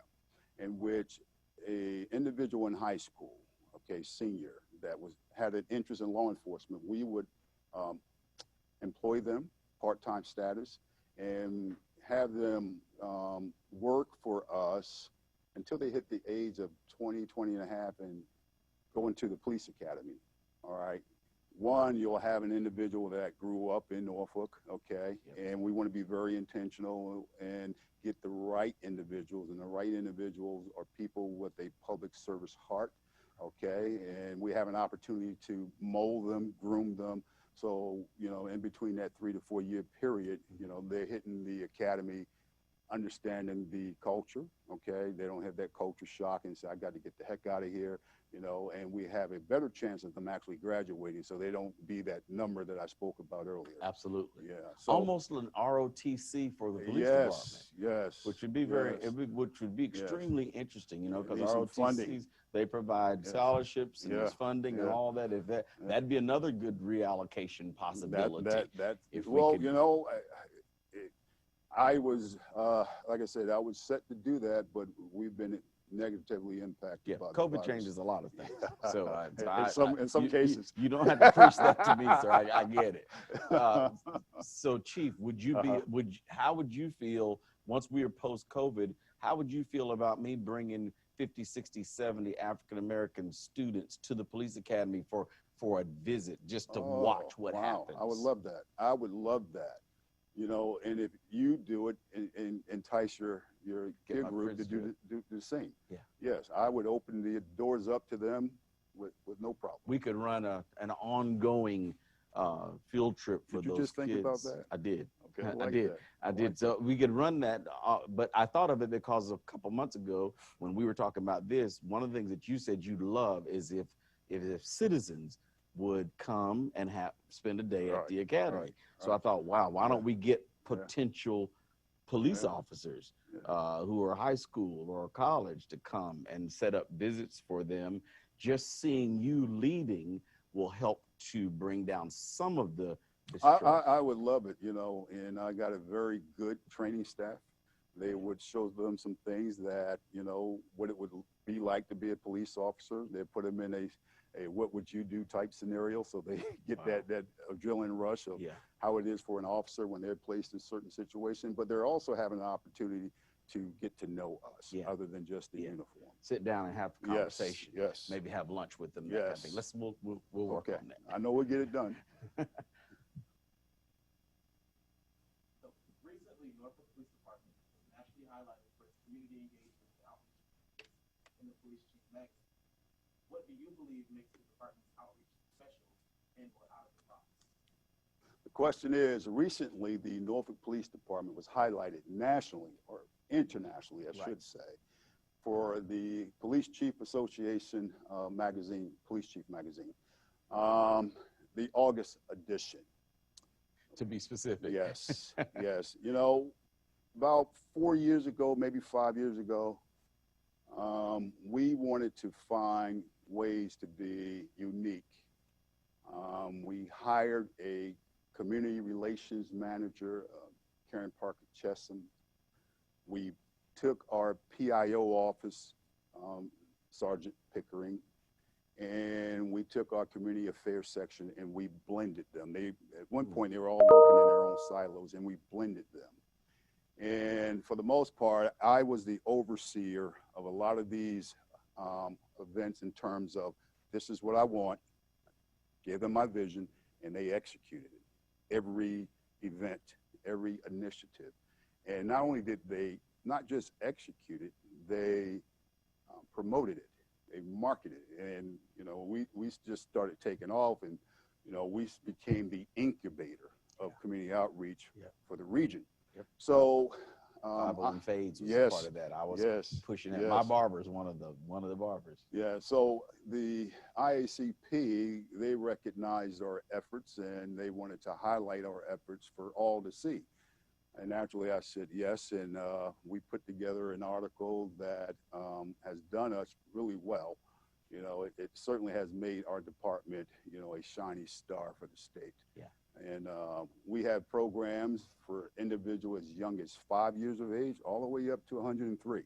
Speaker 2: in which a individual in high school, okay, senior, that had an interest in law enforcement, we would employ them, part-time status, and have them work for us until they hit the age of 20, 20 and a half and go into the police academy. All right. One, you'll have an individual that grew up in Norfolk, okay? Yep. And we want to be very intentional and get the right individuals, and the right individuals are people with a public service heart, okay? And we have an opportunity to mold them, groom them. So, you know, in between that 3 to 4 year period, you know, they're hitting the academy, understanding the culture, okay? They don't have that culture shock and say, I got to get the heck out of here, you know, and we have a better chance of them actually graduating so they don't be that number that I spoke about earlier.
Speaker 1: Absolutely.
Speaker 2: Yeah. So,
Speaker 1: almost an ROTC for the police department.
Speaker 2: Yes.
Speaker 1: Which would be which would be extremely interesting, you know, because ROTCs, they provide scholarships and there's funding and all that. If that'd be another good reallocation possibility.
Speaker 2: Well, you know, I was, like I said, I was set to do that, but we've been negatively impacted.
Speaker 1: Yeah,
Speaker 2: by
Speaker 1: COVID changes a lot of things. So
Speaker 2: in some cases,
Speaker 1: you don't have to preach that to me, sir. I get it. So, Chief, how would you feel once we are post-COVID? How would you feel about me bringing 50, 60, 70 African American students to the police academy for a visit, just to watch what happens?
Speaker 2: I would love that. I would love that. You know, and if you do it and entice your kid group to do the same. Yeah. Yes, I would open the doors up to them with no problem.
Speaker 1: We could run an ongoing field trip for those kids.
Speaker 2: Did you just think about that?
Speaker 1: I did.
Speaker 2: Okay,
Speaker 1: I did. So we could run that, but I thought of it because a couple months ago when we were talking about this, one of the things that you said you'd love is if citizens would come and spend a day at the academy. So I thought, wow, why don't we get potential police officers who are high school or college to come and set up visits for them? Just seeing you leading will help to bring down some of the
Speaker 2: I would love it, you know, and I got a very good training staff. They would show them some things that, you know, what it would be like to be a police officer. They put them in a what would you do type scenario, so they get that adrenaline rush of how it is for an officer when they're placed in certain situations. But they're also having an opportunity to get to know us other than just the uniform.
Speaker 1: Sit down and have a conversation.
Speaker 2: Yes.
Speaker 1: Maybe have lunch with them. That kind of thing. We'll work on that.
Speaker 2: I know we'll get it done.
Speaker 3: So recently, Norfolk Police Department was nationally highlighted for its community engagement and outreach in the police chief magazine. What do you believe makes the department's outreach special and or out of the box?
Speaker 2: The question is, recently the Norfolk Police Department was highlighted nationally or internationally, I should say, for the Police Chief Association magazine, Police Chief magazine, the August edition.
Speaker 1: To be specific.
Speaker 2: Yes, yes. You know, about 4 years ago, maybe 5 years ago, we wanted to find ways to be unique. We hired a community relations manager, Karen Parker Chesham. We took our PIO office, Sergeant Pickering, and we took our community affairs section and we blended them. At one point, they were all working in their own silos, and we blended them. And for the most part, I was the overseer of a lot of these events in terms of, this is what I want, gave them my vision, and they executed it. Every event, every initiative. And not only did they not just execute it, they promoted it, they marketed it. And, you know, we just started taking off, and, you know, we became the incubator of community outreach for the region. So,
Speaker 1: Fades was
Speaker 2: yes,
Speaker 1: part of that. I was pushing it. My barber is one of the barbers.
Speaker 2: Yeah. So the IACP, they recognized our efforts, and they wanted to highlight our efforts for all to see. And naturally, I said yes, and we put together an article that has done us really well. You know, it certainly has made our department, you know, a shiny star for the state.
Speaker 1: Yeah.
Speaker 2: And we have programs for individuals as young as 5 years of age, all the way up to 103.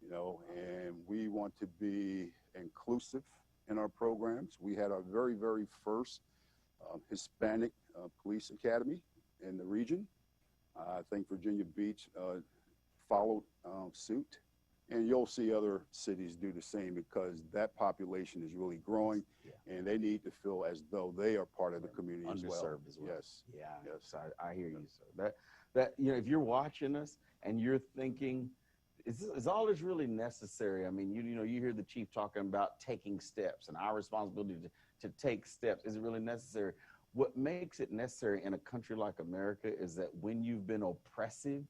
Speaker 2: You know, and we want to be inclusive in our programs. We had our very, very first Hispanic police academy in the region. I think Virginia Beach followed suit, and you'll see other cities do the same, because that population is really growing, and they need to feel as though they are part of the community as well.
Speaker 1: Underserved as well.
Speaker 2: Yes.
Speaker 1: Yeah. Yes. I hear you. So that you know, if you're watching us and you're thinking, is all this really necessary? I mean, you know, you hear the chief talking about taking steps and our responsibility to take steps. Is it really necessary? What makes it necessary in a country like America is that when you've been oppressive,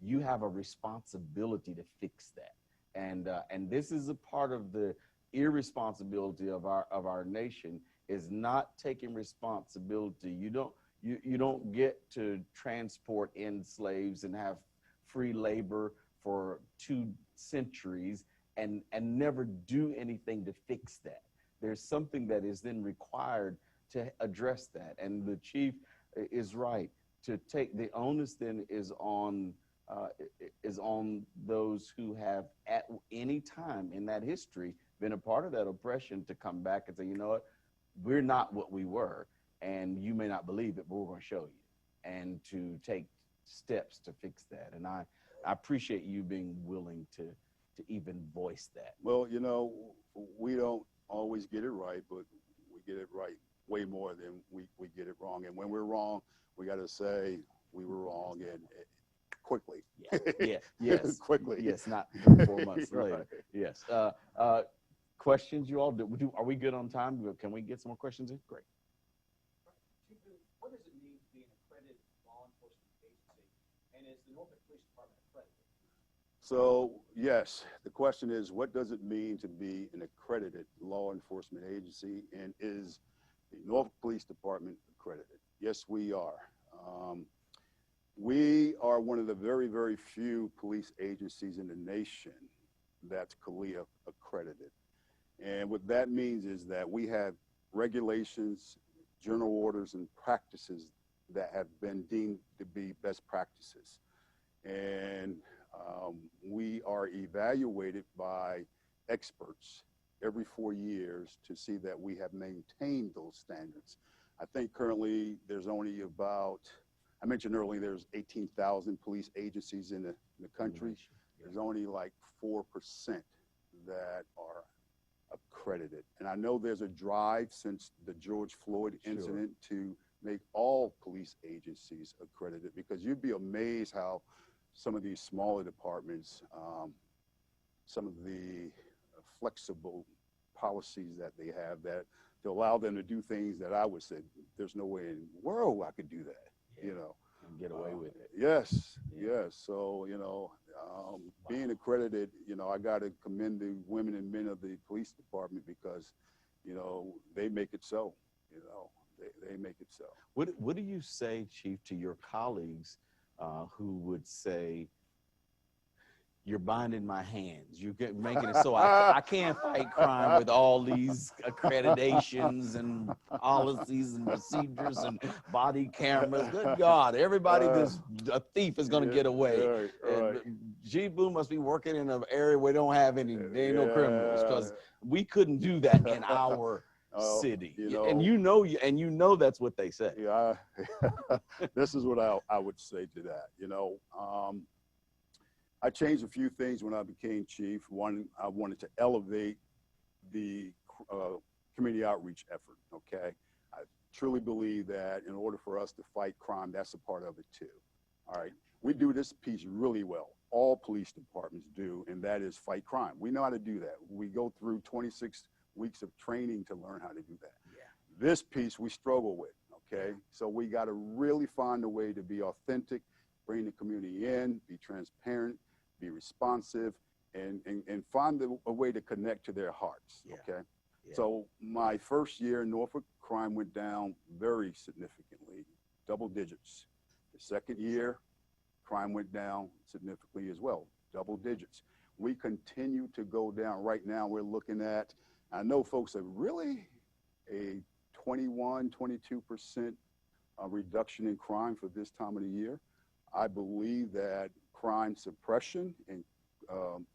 Speaker 1: you have a responsibility to fix that. And this is a part of the irresponsibility of our nation, is not taking responsibility. You don't get to transport in slaves and have free labor for 2 centuries and never do anything to fix that. There's something that is then required to address that. And the chief is right. To take the onus then is on those who have at any time in that history been a part of that oppression to come back and say, you know what, we're not what we were, and you may not believe it, but we're going to show you, and to take steps to fix that. And I appreciate you being willing to even voice that.
Speaker 2: Well, you know, we don't always get it right, but we get it right way more than we get it wrong. And when we're wrong, we got to say we were wrong, and quickly.
Speaker 1: Yes.
Speaker 2: Quickly.
Speaker 1: Yes, not 4 months later. Yes. Questions, you all? Are we good on time? Can we get some more questions in? Great.
Speaker 4: What does it mean to be an accredited law enforcement agency, and is the Norfolk Police Department accredited?
Speaker 2: So, yes, the question is, what does it mean to be an accredited law enforcement agency, and is the Norfolk Police Department accredited? Yes, we are. We are one of the very, very few police agencies in the nation that's CALEA accredited. And what that means is that we have regulations, journal orders, and practices that have been deemed to be best practices. And we are evaluated by experts every 4 years to see that we have maintained those standards. I think currently there's only about, I mentioned earlier, there's 18,000 police agencies in the country. There's only like 4% that are accredited. And I know there's a drive since the George Floyd incident to make all police agencies accredited, because you'd be amazed how some of these smaller departments, some of the flexible policies that they have that to allow them to do things that I would say, there's no way in the world I could do that, you know.
Speaker 1: And get away with it.
Speaker 2: Yes, yes. So, you know, being accredited, you know, I got to commend the women and men of the police department, because, you know, they make it so, you know, they make it so.
Speaker 1: What do you say, Chief, to your colleagues who would say, you're binding my hands. You're making it so I can't fight crime with all these accreditations and policies and procedures and body cameras. Good God, everybody that's a thief is going to get away.
Speaker 2: Right.
Speaker 1: Chief Boone must be working in an area where they don't have any, there ain't no criminals, because we couldn't do that in our city. And you know that's what they say.
Speaker 2: Yeah, this is what I would say to that. I changed a few things when I became chief. One, I wanted to elevate the community outreach effort, okay? I truly believe that in order for us to fight crime, that's a part of it too, all right? We do this piece really well. All police departments do, and that is fight crime. We know how to do that. We go through 26 weeks of training to learn how to do that. Yeah. This piece we struggle with, okay? So we gotta really find a way to be authentic, bring the community in, be transparent, be responsive, and find a way to connect to their hearts, okay? Yeah. So my first year in Norfolk, crime went down very significantly, double digits. The second year, crime went down significantly as well, double digits. We continue to go down. Right now, we're looking at, I know folks are really a 21, 22% reduction in crime for this time of the year. I believe that crime suppression and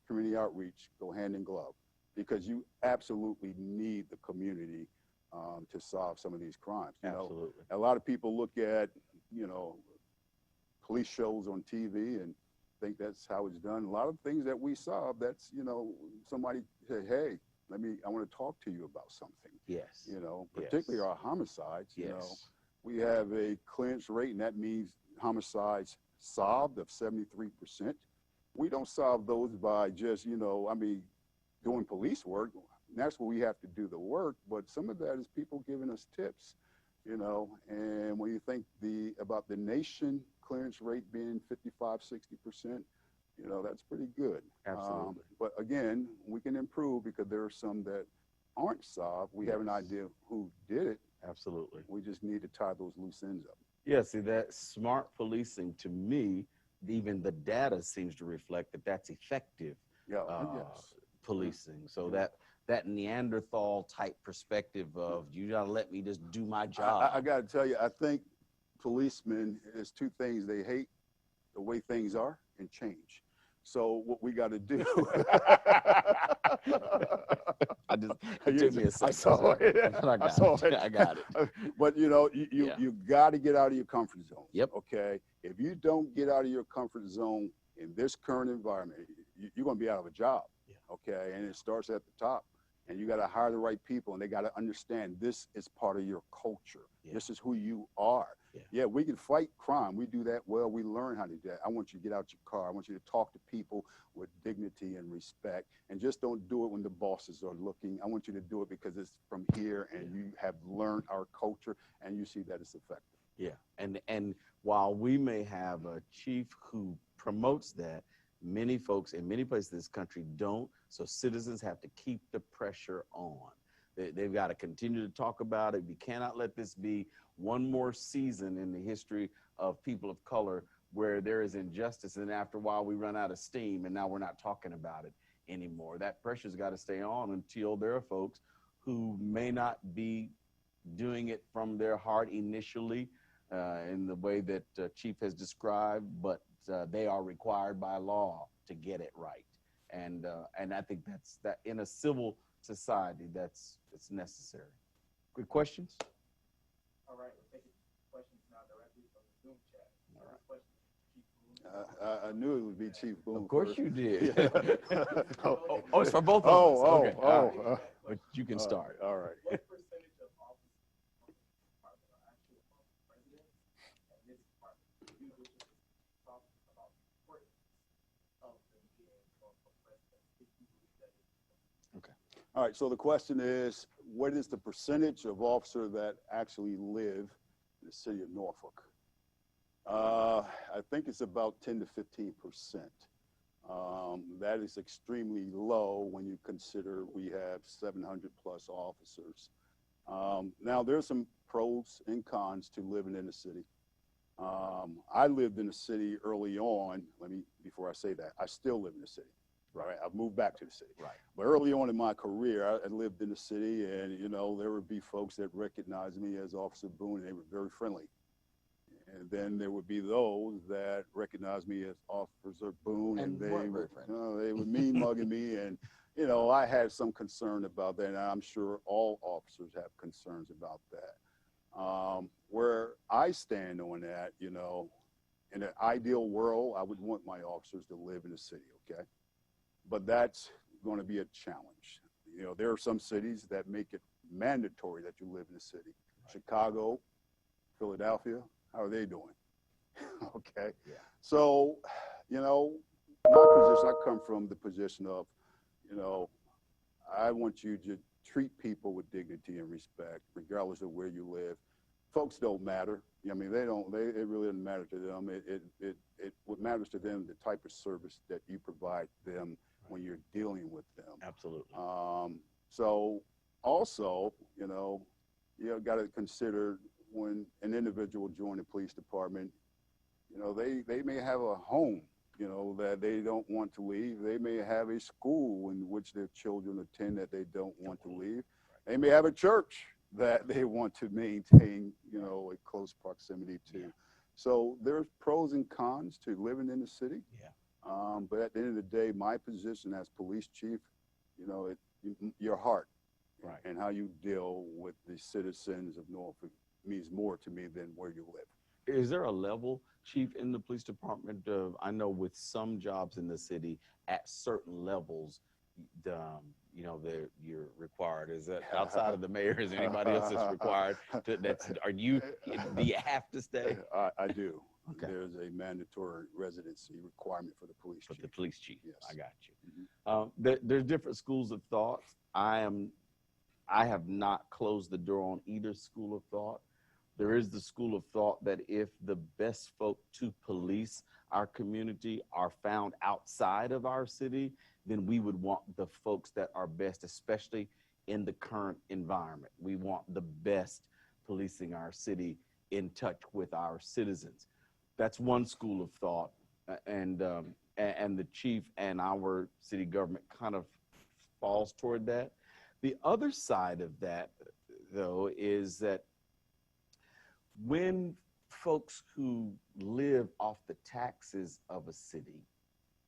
Speaker 2: community outreach go hand in glove, because you absolutely need the community to solve some of these crimes.
Speaker 1: Absolutely.
Speaker 2: A lot of people look at, police shows on TV and think that's how it's done. A lot of things that we solve, that's, somebody said, hey, I want to talk to you about something.
Speaker 1: Yes.
Speaker 2: Particularly our homicides.
Speaker 1: Yes.
Speaker 2: We have a clearance rate, and that means homicides solved of 73%. We don't solve those by just, doing police work. That's where we have to do the work, but some of that is people giving us tips, and when you think about the nation clearance rate being 55, 60%, that's pretty good.
Speaker 1: Absolutely.
Speaker 2: But again, we can improve, because there are some that aren't solved. We have an idea who did it.
Speaker 1: Absolutely.
Speaker 2: We just need to tie those loose ends up.
Speaker 1: Yeah, see, that smart policing, to me, even the data seems to reflect that that's effective policing. So that Neanderthal type perspective of, you gotta let me just do my job.
Speaker 2: I gotta tell you, I think policemen, there's two things they hate: the way things are and change. So what we got to do.
Speaker 1: It took me a second.
Speaker 2: I saw it.
Speaker 1: I got it.
Speaker 2: But you got to get out of your comfort zone.
Speaker 1: Yep.
Speaker 2: Okay. If you don't get out of your comfort zone in this current environment, you're going to be out of a job. Yeah. Okay. And it starts at the top. And you got to hire the right people, and they got to understand this is part of your culture. Yeah. This is who you are. Yeah, we can fight crime. We do that well. We learn how to do that. I want you to get out your car. I want you to talk to people with dignity and respect, and just don't do it when the bosses are looking. I want you to do it because it's from here, and you have learned our culture, and you see that it's effective.
Speaker 1: Yeah, and while we may have a chief who promotes that, many folks in many places in this country don't, so citizens have to keep the pressure on. They've got to continue to talk about it. We cannot let this be one more season in the history of people of color where there is injustice, and after a while we run out of steam and now we're not talking about it anymore. That pressure's got to stay on until there are folks who may not be doing it from their heart initially in the way that Chief has described, but they are required by law to get it right. And I think that in a civil society, it's necessary. Good questions?
Speaker 3: All right, we're taking questions now directly from the Zoom chat.
Speaker 1: All right.
Speaker 3: Question, Chief Boone.
Speaker 2: I knew it would be Chief Boone.
Speaker 1: Of course
Speaker 2: first.
Speaker 1: you did. Oh, it's for both of us. Okay. Right. But you can start.
Speaker 2: All right.
Speaker 3: What percentage of officers in the department are actually presidents and this department? You which is talking about the importance of them being presidents, if you believe that is.
Speaker 2: Okay. All right, so the question is, what is the percentage of officers that actually live in the city of Norfolk? I think it's about 10 to 15%. That is extremely low when you consider we have 700 plus officers. Now, there's some pros and cons to living in the city. I lived in the city early on. Before I say that, I still live in the city. Right. I've moved back to the city.
Speaker 1: Right.
Speaker 2: But early on in my career, I lived in the city, and, you know, there would be folks that recognized me as Officer Boone, and they were very friendly. And then there would be those that recognized me as Officer Boone, and they were mean mugging me. And, you know, I had some concern about that, and I'm sure all officers have concerns about that. Where I stand on that, you know, in an ideal world, I would want my officers to live in the city, okay? But that's going to be a challenge. You know, there are some cities that make it mandatory that you live in the city. Right. Chicago, Philadelphia, how are they doing? Okay. Yeah. So, you know, my position, I come from the position of, you know, I want you to treat people with dignity and respect, regardless of where you live. Folks don't matter. I mean, it really doesn't matter to them. What matters to them, the type of service that you provide them when you're dealing with them.
Speaker 1: Absolutely.
Speaker 2: So also, you know, you got to consider when an individual joins the police department, you know, they may have a home, you know, that they don't want to leave. They may have a school in which their children attend that they don't want to leave. They may have a church that they want to maintain, you know, a close proximity to. Yeah. So there's pros and cons to living in the city. Yeah. But at the end of the day, my position as police chief, you know, your heart, right, and how you deal with the citizens of Norfolk means more to me than where you live.
Speaker 1: Is there a level, Chief, in the police department of, I know with some jobs in the city at certain levels, you know, you're required. Is that outside of the mayor? Is anybody else that's required? Do you have to stay?
Speaker 2: I do.
Speaker 1: Okay.
Speaker 2: There's a mandatory residency requirement for the police chief.
Speaker 1: For the police chief,
Speaker 2: yes.
Speaker 1: I got you. Mm-hmm. There's different schools of thought. I have not closed the door on either school of thought. There is the school of thought that if the best folk to police our community are found outside of our city, then we would want the folks that are best, especially in the current environment. We want the best policing our city in touch with our citizens. That's one school of thought, and the chief and our city government kind of falls toward that. The other side of that, though, is that when folks who live off the taxes of a city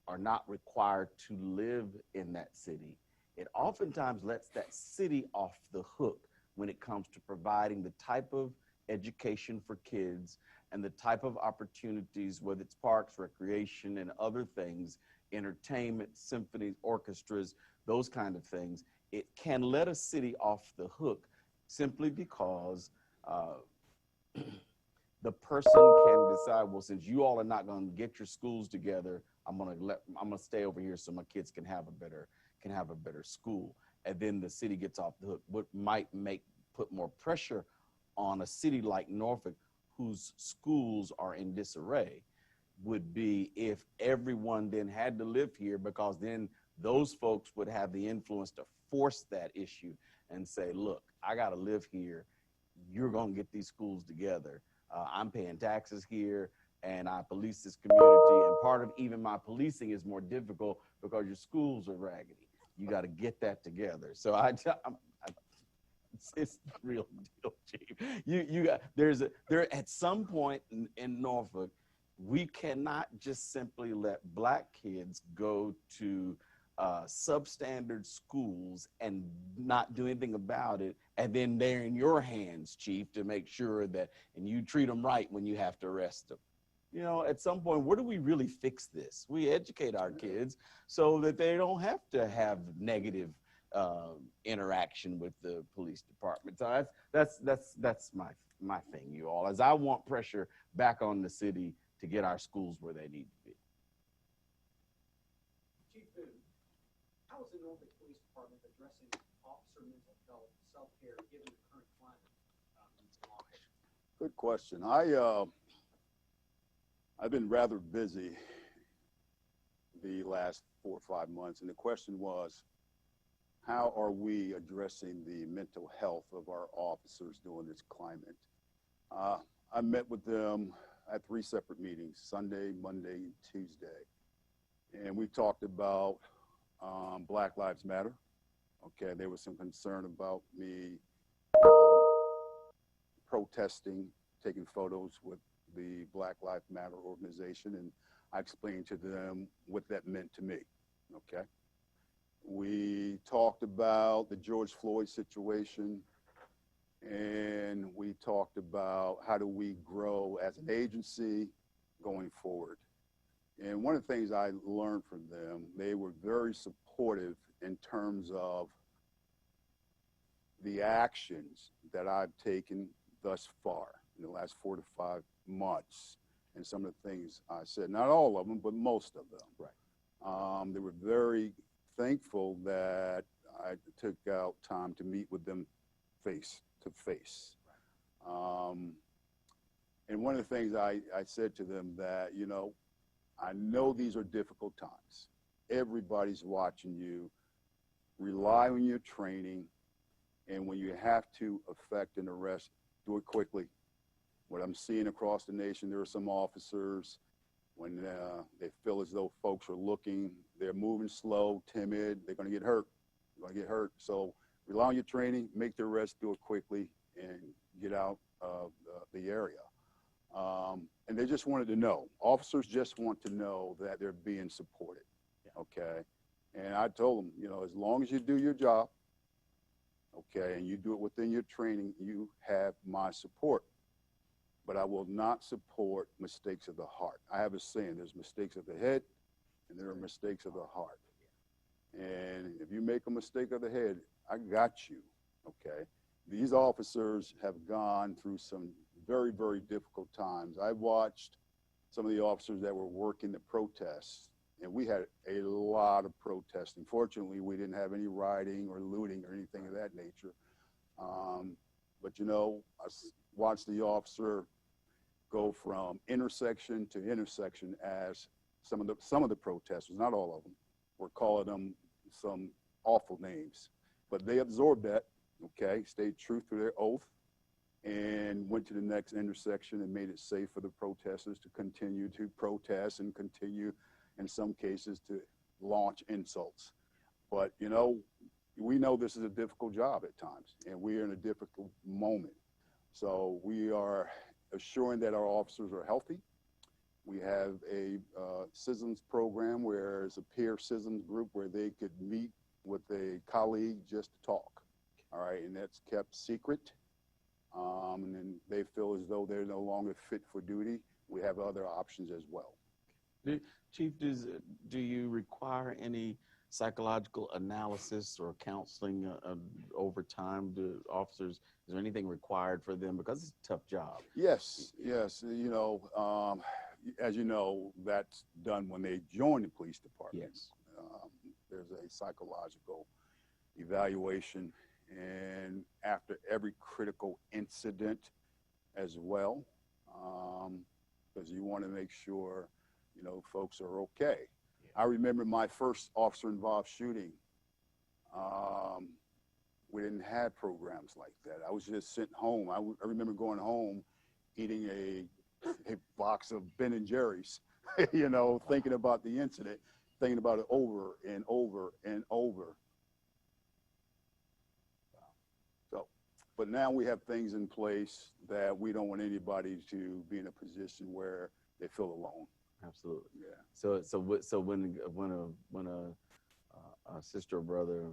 Speaker 1: are not required to live in that city, it oftentimes lets that city off the hook when it comes to providing the type of education for kids and the type of opportunities, whether it's parks, recreation, and other things, entertainment, symphonies, orchestras, those kind of things. It can let a city off the hook simply because the person can decide, well, since you all are not going to get your schools together, I'm gonna stay over here so my kids can have a better school. And then the city gets off the hook. What might put more pressure on a city like Norfolk, whose schools are in disarray, would be if everyone then had to live here, because then those folks would have the influence to force that issue and say, look, I got to live here. You're going to get these schools together. I'm paying taxes here, and I police this community. And part of even my policing is more difficult because your schools are raggedy. You got to get that together. So it's the real deal, Chief. There at some point in Norfolk, we cannot just simply let Black kids go to substandard schools and not do anything about it, and then they're in your hands, Chief, to make sure that, and you treat them right when you have to arrest them. You know, at some point, where do we really fix this? We educate our kids so that they don't have to have negative interaction with the police department. So that's my thing, you all, as I want pressure back on the city to get our schools where they need to be.
Speaker 4: Chief Boone, how is the Norfolk Police Department addressing officer mental health, self-care, given the current climate in Norfolk?
Speaker 2: Good question. I've been rather busy the last 4 or 5 months, and the question was, how are we addressing the mental health of our officers during this climate? I met with them I had 3 separate meetings, Sunday, Monday, and Tuesday. And we talked about Black Lives Matter. Okay, there was some concern about me protesting, taking photos with the Black Lives Matter organization, and I explained to them what that meant to me, okay? We talked about the George Floyd situation, and we talked about how do we grow as an agency going forward. And one of the things I learned from them, they were very supportive in terms of the actions that I've taken thus far in the last 4 to 5 months, and some of the things I said, not all of them, but most of them. Right. They were very thankful that I took out time to meet with them face to face. And one of the things I said to them that, you know, I know these are difficult times. Everybody's watching you. Rely on your training. And when you have to effect an arrest, do it quickly. What I'm seeing across the nation, there are some officers, when they feel as though folks are looking, they're moving slow, timid, they're going to get hurt. They're going to get hurt. So rely on your training, make the arrest, do it quickly, and get out of the area. And they just wanted to know. Officers just want to know that they're being supported, okay? And I told them, you know, as long as you do your job, okay, and you do it within your training, you have my support. But I will not support mistakes of the heart. I have a saying, there's mistakes of the head, and there are mistakes of the heart. And if you make a mistake of the head, I got you, okay? These officers have gone through some very, very difficult times. I watched some of the officers that were working the protests, and we had a lot of protesting. Fortunately, we didn't have any rioting or looting or anything of that nature. But you know, I watched the officer go from intersection to intersection as some of the protesters, not all of them, were calling them some awful names. But they absorbed that, okay, stayed true to their oath, and went to the next intersection and made it safe for the protesters to continue to protest and continue, in some cases, to launch insults. But, you know, we know this is a difficult job at times, and we're in a difficult moment. So we are assuring that our officers are healthy. We have a CISMS program where it's a peer CISMS group where they could meet with a colleague just to talk, all right? And that's kept secret. And then they feel as though they're no longer fit for duty. We have other options as well.
Speaker 1: Chief, do you require any psychological analysis or counseling over time to officers? Is there anything required for them? Because it's a tough job.
Speaker 2: Yes, yes. You know, as you know, that's done when they join the police department.
Speaker 1: Yes.
Speaker 2: There's a psychological evaluation, and after every critical incident as well, because you want to make sure, you know, folks are okay. Yeah. I remember my first officer-involved shooting. We didn't have programs like that. I was just sitting home. I remember going home, eating a box of Ben & Jerry's, you know, thinking about the incident, thinking about it over and over and over. So, but now we have things in place that we don't want anybody to be in a position where they feel alone.
Speaker 1: Absolutely.
Speaker 2: Yeah.
Speaker 1: So when a sister or brother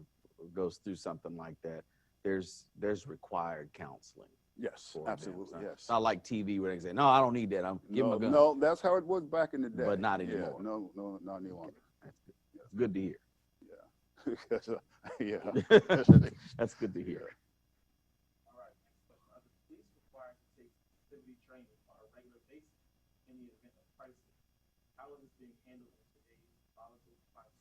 Speaker 1: goes through something like that, there's required counseling.
Speaker 2: Yes, absolutely. Yes.
Speaker 1: It's not like TV where they say, "No, I don't need that. Give them a gun."
Speaker 2: No, that's how it was back in the day.
Speaker 1: But not anymore.
Speaker 2: Yeah, no, not any longer.
Speaker 1: That's good. Yes. Good to hear.
Speaker 2: Yeah. Yeah.
Speaker 1: That's good to hear.
Speaker 3: All right, next question. Are the police required to take sensitivity training on a regular basis in the event of crisis? How is this being handled in today's volatile climate?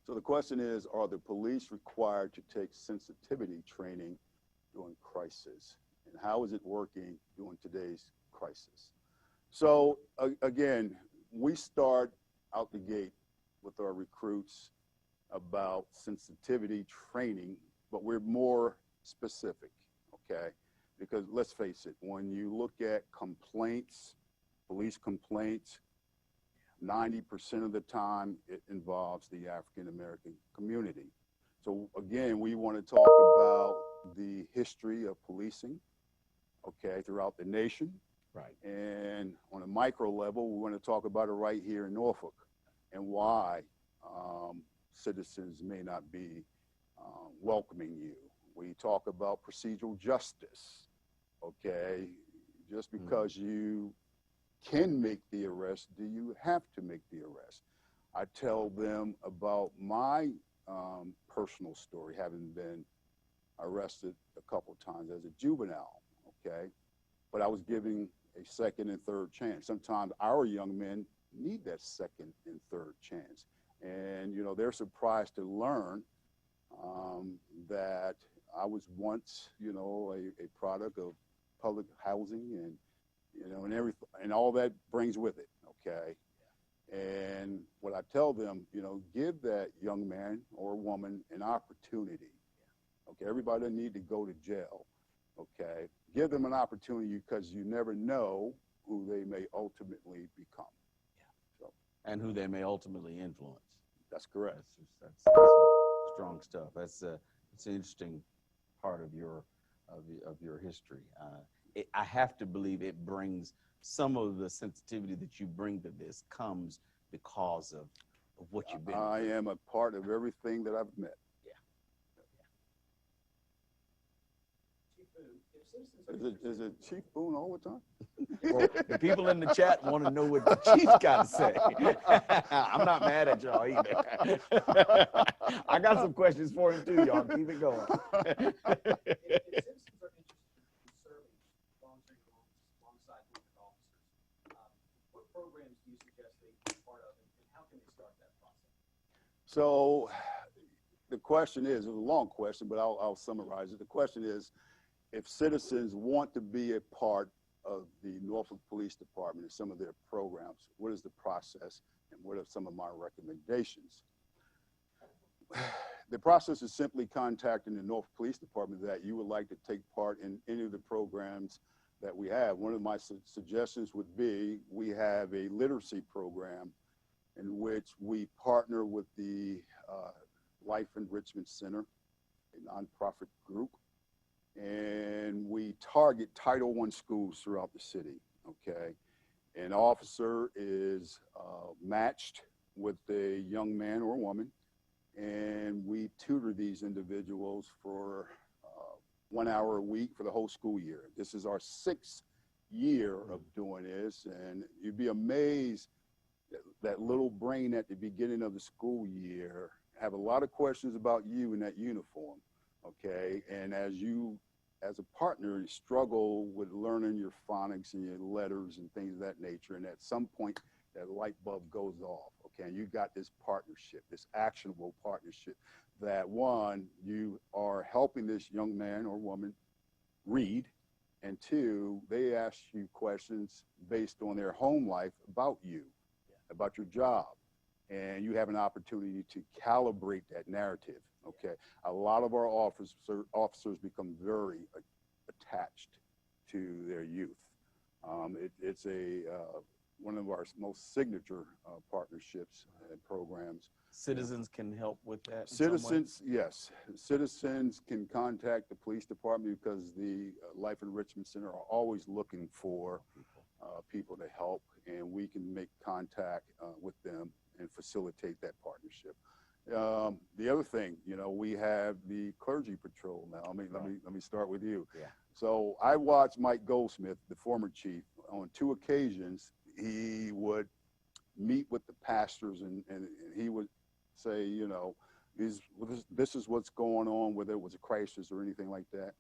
Speaker 2: So the question is, are the police required to take sensitivity training during crisis? And how is it working during today's crisis? So again, we start out the gate with our recruits about sensitivity training, but we're more specific, okay? Because let's face it, when you look at complaints police complaints, 90% of the time it involves the African American community. So again, we want to talk about the history of policing, okay, throughout the nation.
Speaker 1: Right.
Speaker 2: And on a micro level, we want to talk about it right here in Norfolk and why citizens may not be welcoming you. We talk about procedural justice, okay? Just because you can make the arrest, do you have to make the arrest? I tell them about my personal story, having been arrested a couple times as a juvenile, okay? But I was giving a second and third chance. Sometimes our young men need that second and third chance. And, you know, they're surprised to learn that I was once, you know, a product of public housing and, you know, and everything, and all that brings with it, okay? And what I tell them, you know, give that young man or woman an opportunity, okay? Everybody doesn't need to go to jail, okay? Give them an opportunity because you never know who they may ultimately become. Yeah. So,
Speaker 1: and who they may ultimately influence.
Speaker 2: That's correct.
Speaker 1: That's strong stuff. It's an interesting part of your history. I have to believe it brings some of the sensitivity that you bring to this comes because of what you've been
Speaker 2: I
Speaker 1: through.
Speaker 2: am a part of everything that I've met. Is it Chief Boone all the time?
Speaker 1: Well, the people in the chat want to know what the chief got to say. I'm not mad at y'all either. I got some questions for him too, y'all. Keep it going.
Speaker 4: If citizens are interested in serving alongside police officers, what programs do you suggest they be part of, and how can they start that process?
Speaker 2: So the question is, it's a long question, but I'll summarize it. The question is, if citizens want to be a part of the Norfolk Police Department and some of their programs, what is the process and what are some of my recommendations? The process is simply contacting the Norfolk Police Department that you would like to take part in any of the programs that we have. One of my suggestions would be we have a literacy program in which we partner with the Life Enrichment Center, a nonprofit group, and we target Title I schools throughout the city, okay? An officer is matched with a young man or woman, and we tutor these individuals for 1 hour a week for the whole school year. This is our 6th year of doing this, and you'd be amazed that little brain at the beginning of the school year have a lot of questions about you in that uniform, okay? And as you, as a partner, struggle with learning your phonics and your letters and things of that nature, and at some point that light bulb goes off, okay? And you got this partnership, this actionable partnership that, one, you are helping this young man or woman read, and two, they ask you questions based on their home life about you, about your job, and you have an opportunity to calibrate that narrative, okay? A lot of our officers become very attached to their youth. It's one of our most signature partnerships and programs.
Speaker 1: Citizens can help with that?
Speaker 2: Citizens, yes. Citizens can contact the police department because the Life Enrichment Center are always looking for people to help, and we can make contact with them and facilitate that partnership. The other thing, you know, we have the Clergy Patrol now. I mean, let me start with you.
Speaker 1: Yeah.
Speaker 2: So I watched Mike Goldsmith, the former chief, on 2 occasions. He would meet with the pastors and he would say, you know, this is what's going on, whether it was a crisis or anything like that.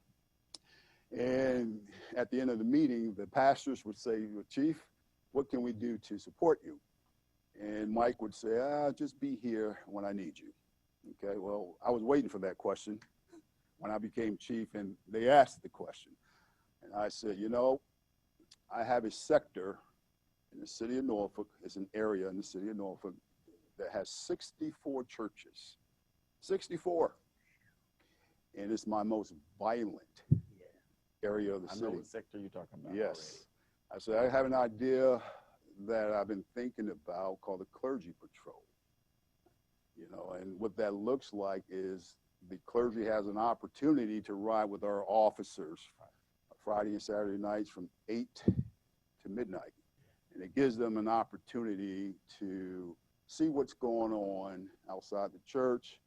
Speaker 2: And at the end of the meeting, the pastors would say, well, Chief, what can we do to support you? And Mike would say, just be here when I need you. Okay, well, I was waiting for that question when I became chief, and they asked the question. And I said, you know, I have a sector in the city of Norfolk, it's an area in the city of Norfolk that has 64 churches, 64. And it's my most violent area of the city.
Speaker 1: I know what sector you're talking about.
Speaker 2: Yes.
Speaker 1: Already.
Speaker 2: I said, I have an idea that I've been thinking about called the Clergy Patrol. You know, and what that looks like is the clergy has an opportunity to ride with our officers Friday and Saturday nights from 8 to midnight. And it gives them an opportunity to see what's going on outside the church,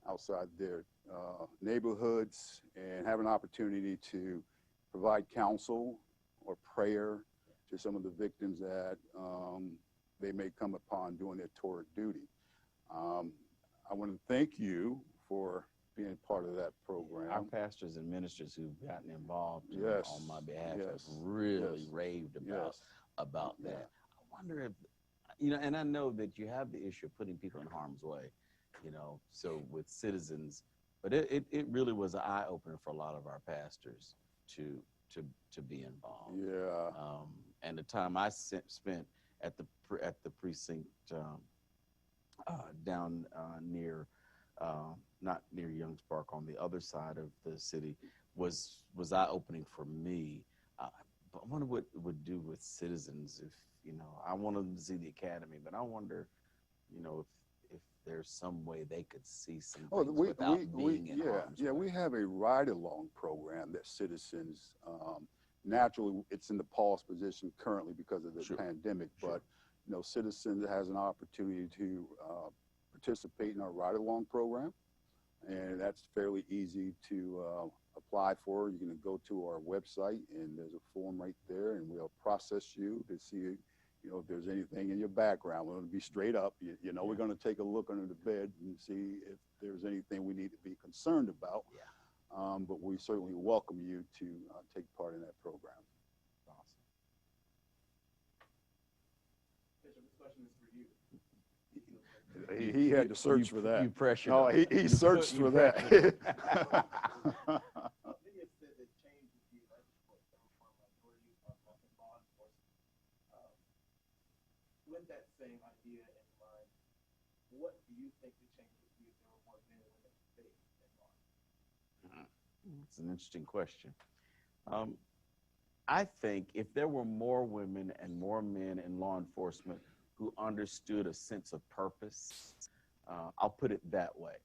Speaker 2: outside their neighborhoods, and have an opportunity to provide counsel or prayer to some of the victims that they may come upon doing their tour of duty. I want to thank you for being part of that program.
Speaker 1: Our pastors and ministers who've gotten involved
Speaker 2: Yes.
Speaker 1: on my behalf have
Speaker 2: Yes.
Speaker 1: really
Speaker 2: Yes.
Speaker 1: raved about
Speaker 2: Yeah.
Speaker 1: that. I wonder if, you know, and I know that you have the issue of putting people in harm's way, you know, so with citizens, but it really was an eye opener for a lot of our pastors to be involved.
Speaker 2: Yeah.
Speaker 1: And the time I spent at the precinct down near, not near Youngs Park, on the other side of the city, was eye opening for me. But I wonder what it would do with citizens if, you know, I want them to see the academy, but I wonder, you know, if there's some way they could see some things without being in harm's way.
Speaker 2: We have a ride-along program that citizens, naturally, it's in the pause position currently because of the
Speaker 1: Sure.
Speaker 2: pandemic,
Speaker 1: Sure.
Speaker 2: but, you know, citizens has an opportunity to participate in our ride-along program, and that's fairly easy to apply for. You can go to our website, and there's a form right there, and we'll process you to see, you know, if there's anything in your background. We're going to be straight up. You know, we're going to take a look under the bed and see if there's anything we need to be concerned about.
Speaker 1: Yeah.
Speaker 2: But we certainly welcome you to take part in that program.
Speaker 1: Awesome.
Speaker 3: Bishop, this question is for you.
Speaker 2: He had to search for that.
Speaker 1: You pressured
Speaker 2: Oh,
Speaker 1: him.
Speaker 2: he
Speaker 1: You
Speaker 2: searched
Speaker 1: put- you
Speaker 2: for that.
Speaker 1: pressured him.
Speaker 3: Many have said that change would be legislative for minorities on law enforcement. With that same idea in mind, what do you think the change would be if there were more men and women in faith in law enforcement?
Speaker 1: It's an interesting question. I think if there were more women and more men in law enforcement who understood a sense of purpose, I'll put it that way,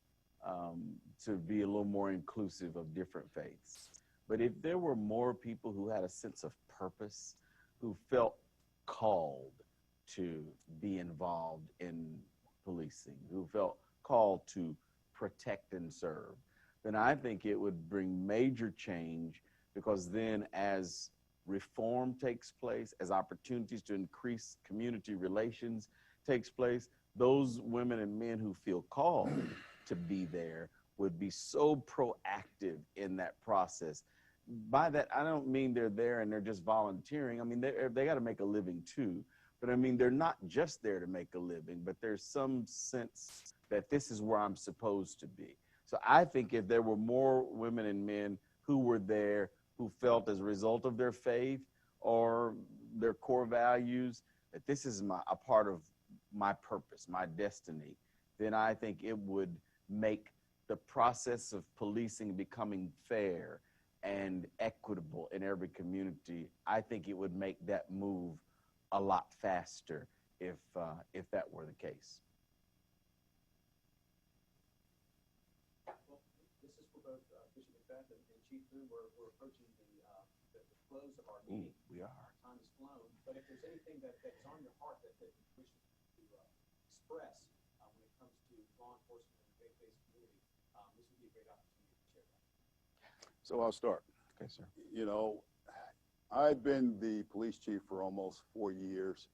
Speaker 1: to be a little more inclusive of different faiths. But if there were more people who had a sense of purpose, who felt called to be involved in policing, who felt called to protect and serve, then I think it would bring major change, because then as reform takes place, as opportunities to increase community relations takes place, those women and men who feel called to be there would be so proactive in that process. By that, I don't mean they're there and they're just volunteering. I mean, they got to make a living too. But I mean, they're not just there to make a living, but there's some sense that this is where I'm supposed to be. So I think if there were more women and men who were there, who felt as a result of their faith or their core values that this is a part of my purpose, my destiny, then I think it would make the process of policing becoming fair and equitable in every community. I think it would make that move a lot faster if that were the case.
Speaker 4: Well, this is for both Bishop McBeth and Chief Boone. We're approaching the close of our meeting.
Speaker 1: We are.
Speaker 4: Time has flown. But if there's anything that's on your heart that you wish to express when it comes to law enforcement and the faith-based community, this would be a great opportunity to share that.
Speaker 2: So I'll start.
Speaker 1: Okay, sir.
Speaker 2: You know, I've been the police chief for almost 4 years,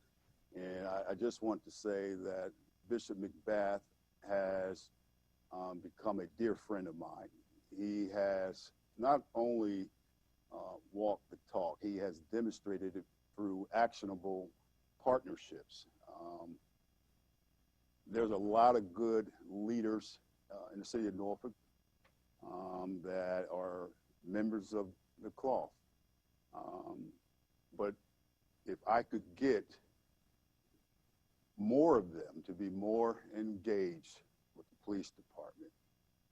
Speaker 2: and I just want to say that Bishop McBeth has become a dear friend of mine. He has not only walked the talk, he has demonstrated it through actionable partnerships. There's a lot of good leaders in the city of Norfolk that are members of the cloth. But if I could get more of them to be more engaged with the police department,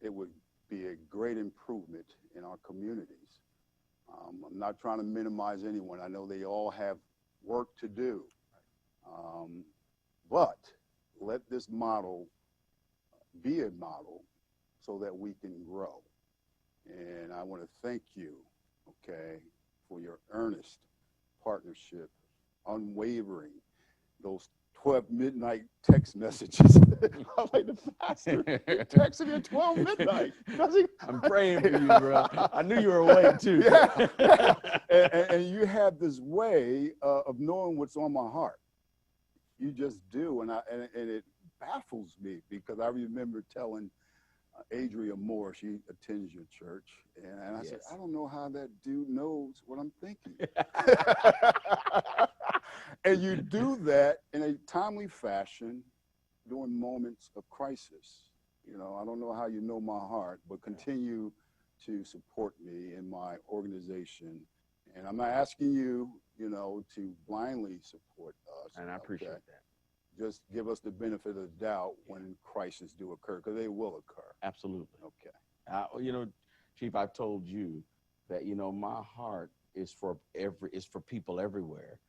Speaker 2: it would be a great improvement in our communities. I'm not trying to minimize anyone. I know they all have work to do, But let this model be a model so that we can grow. And I want to thank you, okay, for your earnest partnership, unwavering, those 12 midnight text messages. I'm like, the pastor texted me at 12 midnight.
Speaker 1: I'm praying for you, bro. I knew you were awake too.
Speaker 2: Yeah, yeah. And you have this way of knowing what's on my heart. You just do, and it baffles me because I remember telling Adria Moore, she attends your church, and I said, I don't know how that dude knows what I'm thinking. And you do that in a timely fashion during moments of crisis. You know, I don't know how you know my heart, but continue to support me in my organization. And I'm not asking you, you know, to blindly support us.
Speaker 1: And I appreciate that.
Speaker 2: Just give us the benefit of the doubt when crises do occur, because they will occur.
Speaker 1: Absolutely.
Speaker 2: Okay.
Speaker 1: You know, Chief, I've told you that, you know, my heart is for people everywhere.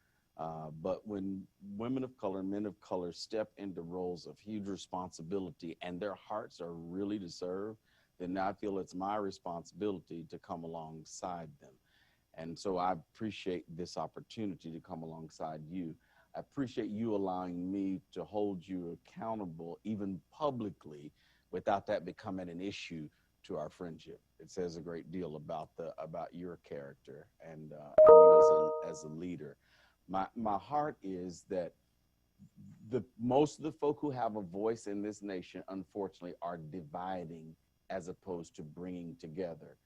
Speaker 1: But when women of color, men of color step into roles of huge responsibility and their hearts are really to serve, then I feel it's my responsibility to come alongside them. And so I appreciate this opportunity to come alongside you. I appreciate you allowing me to hold you accountable, even publicly, without that becoming an issue to our friendship. It says a great deal about your character and you as a leader. My heart is that most of the folk who have a voice in this nation, unfortunately, are dividing as opposed to bringing together.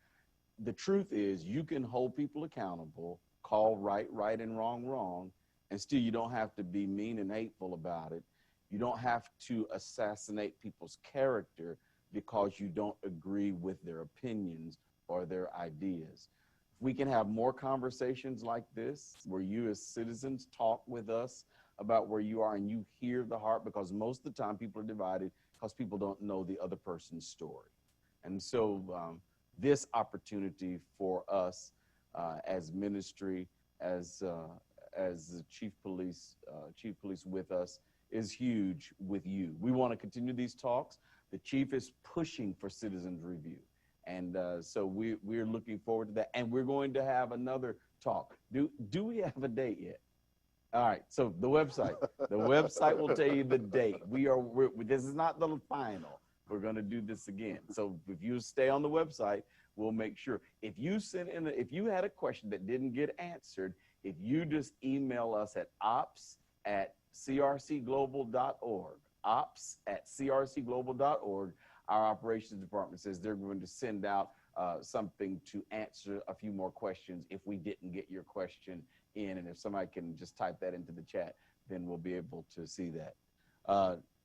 Speaker 1: The truth is, you can hold people accountable, call right and wrong, and still you don't have to be mean and hateful about it. You don't have to assassinate people's character because you don't agree with their opinions or their ideas. We can have more conversations like this where you as citizens talk with us about where you are and you hear the heart, because most of the time people are divided because people don't know the other person's story. And so this opportunity for us as ministry, as the chief police with us, is huge with you. We want to continue these talks. The chief is pushing for citizens review. And so we're looking forward to that. And we're going to have another talk. Do we have a date yet? All right. So the website will tell you the date. This is not the final. We're going to do this again. So if you stay on the website, we'll make sure. If you had a question that didn't get answered, if you just email us at ops@crcglobal.org, ops@crcglobal.org, our operations department says they're going to send out something to answer a few more questions if we didn't get your question in. And if somebody can just type that into the chat, then we'll be able to see that.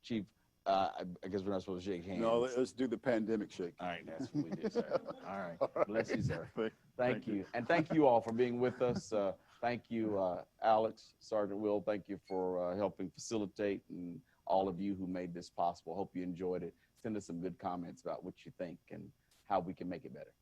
Speaker 1: Chief, I guess we're not supposed to shake hands.
Speaker 2: No, let's do the pandemic shake.
Speaker 1: All right, that's what we did, sir. All right, bless you, sir. Thank you. And thank you all for being with us. Thank you, Alex, Sergeant Will. Thank you for helping facilitate, and all of you who made this possible. Hope you enjoyed it. Send us some good comments about what you think and how we can make it better.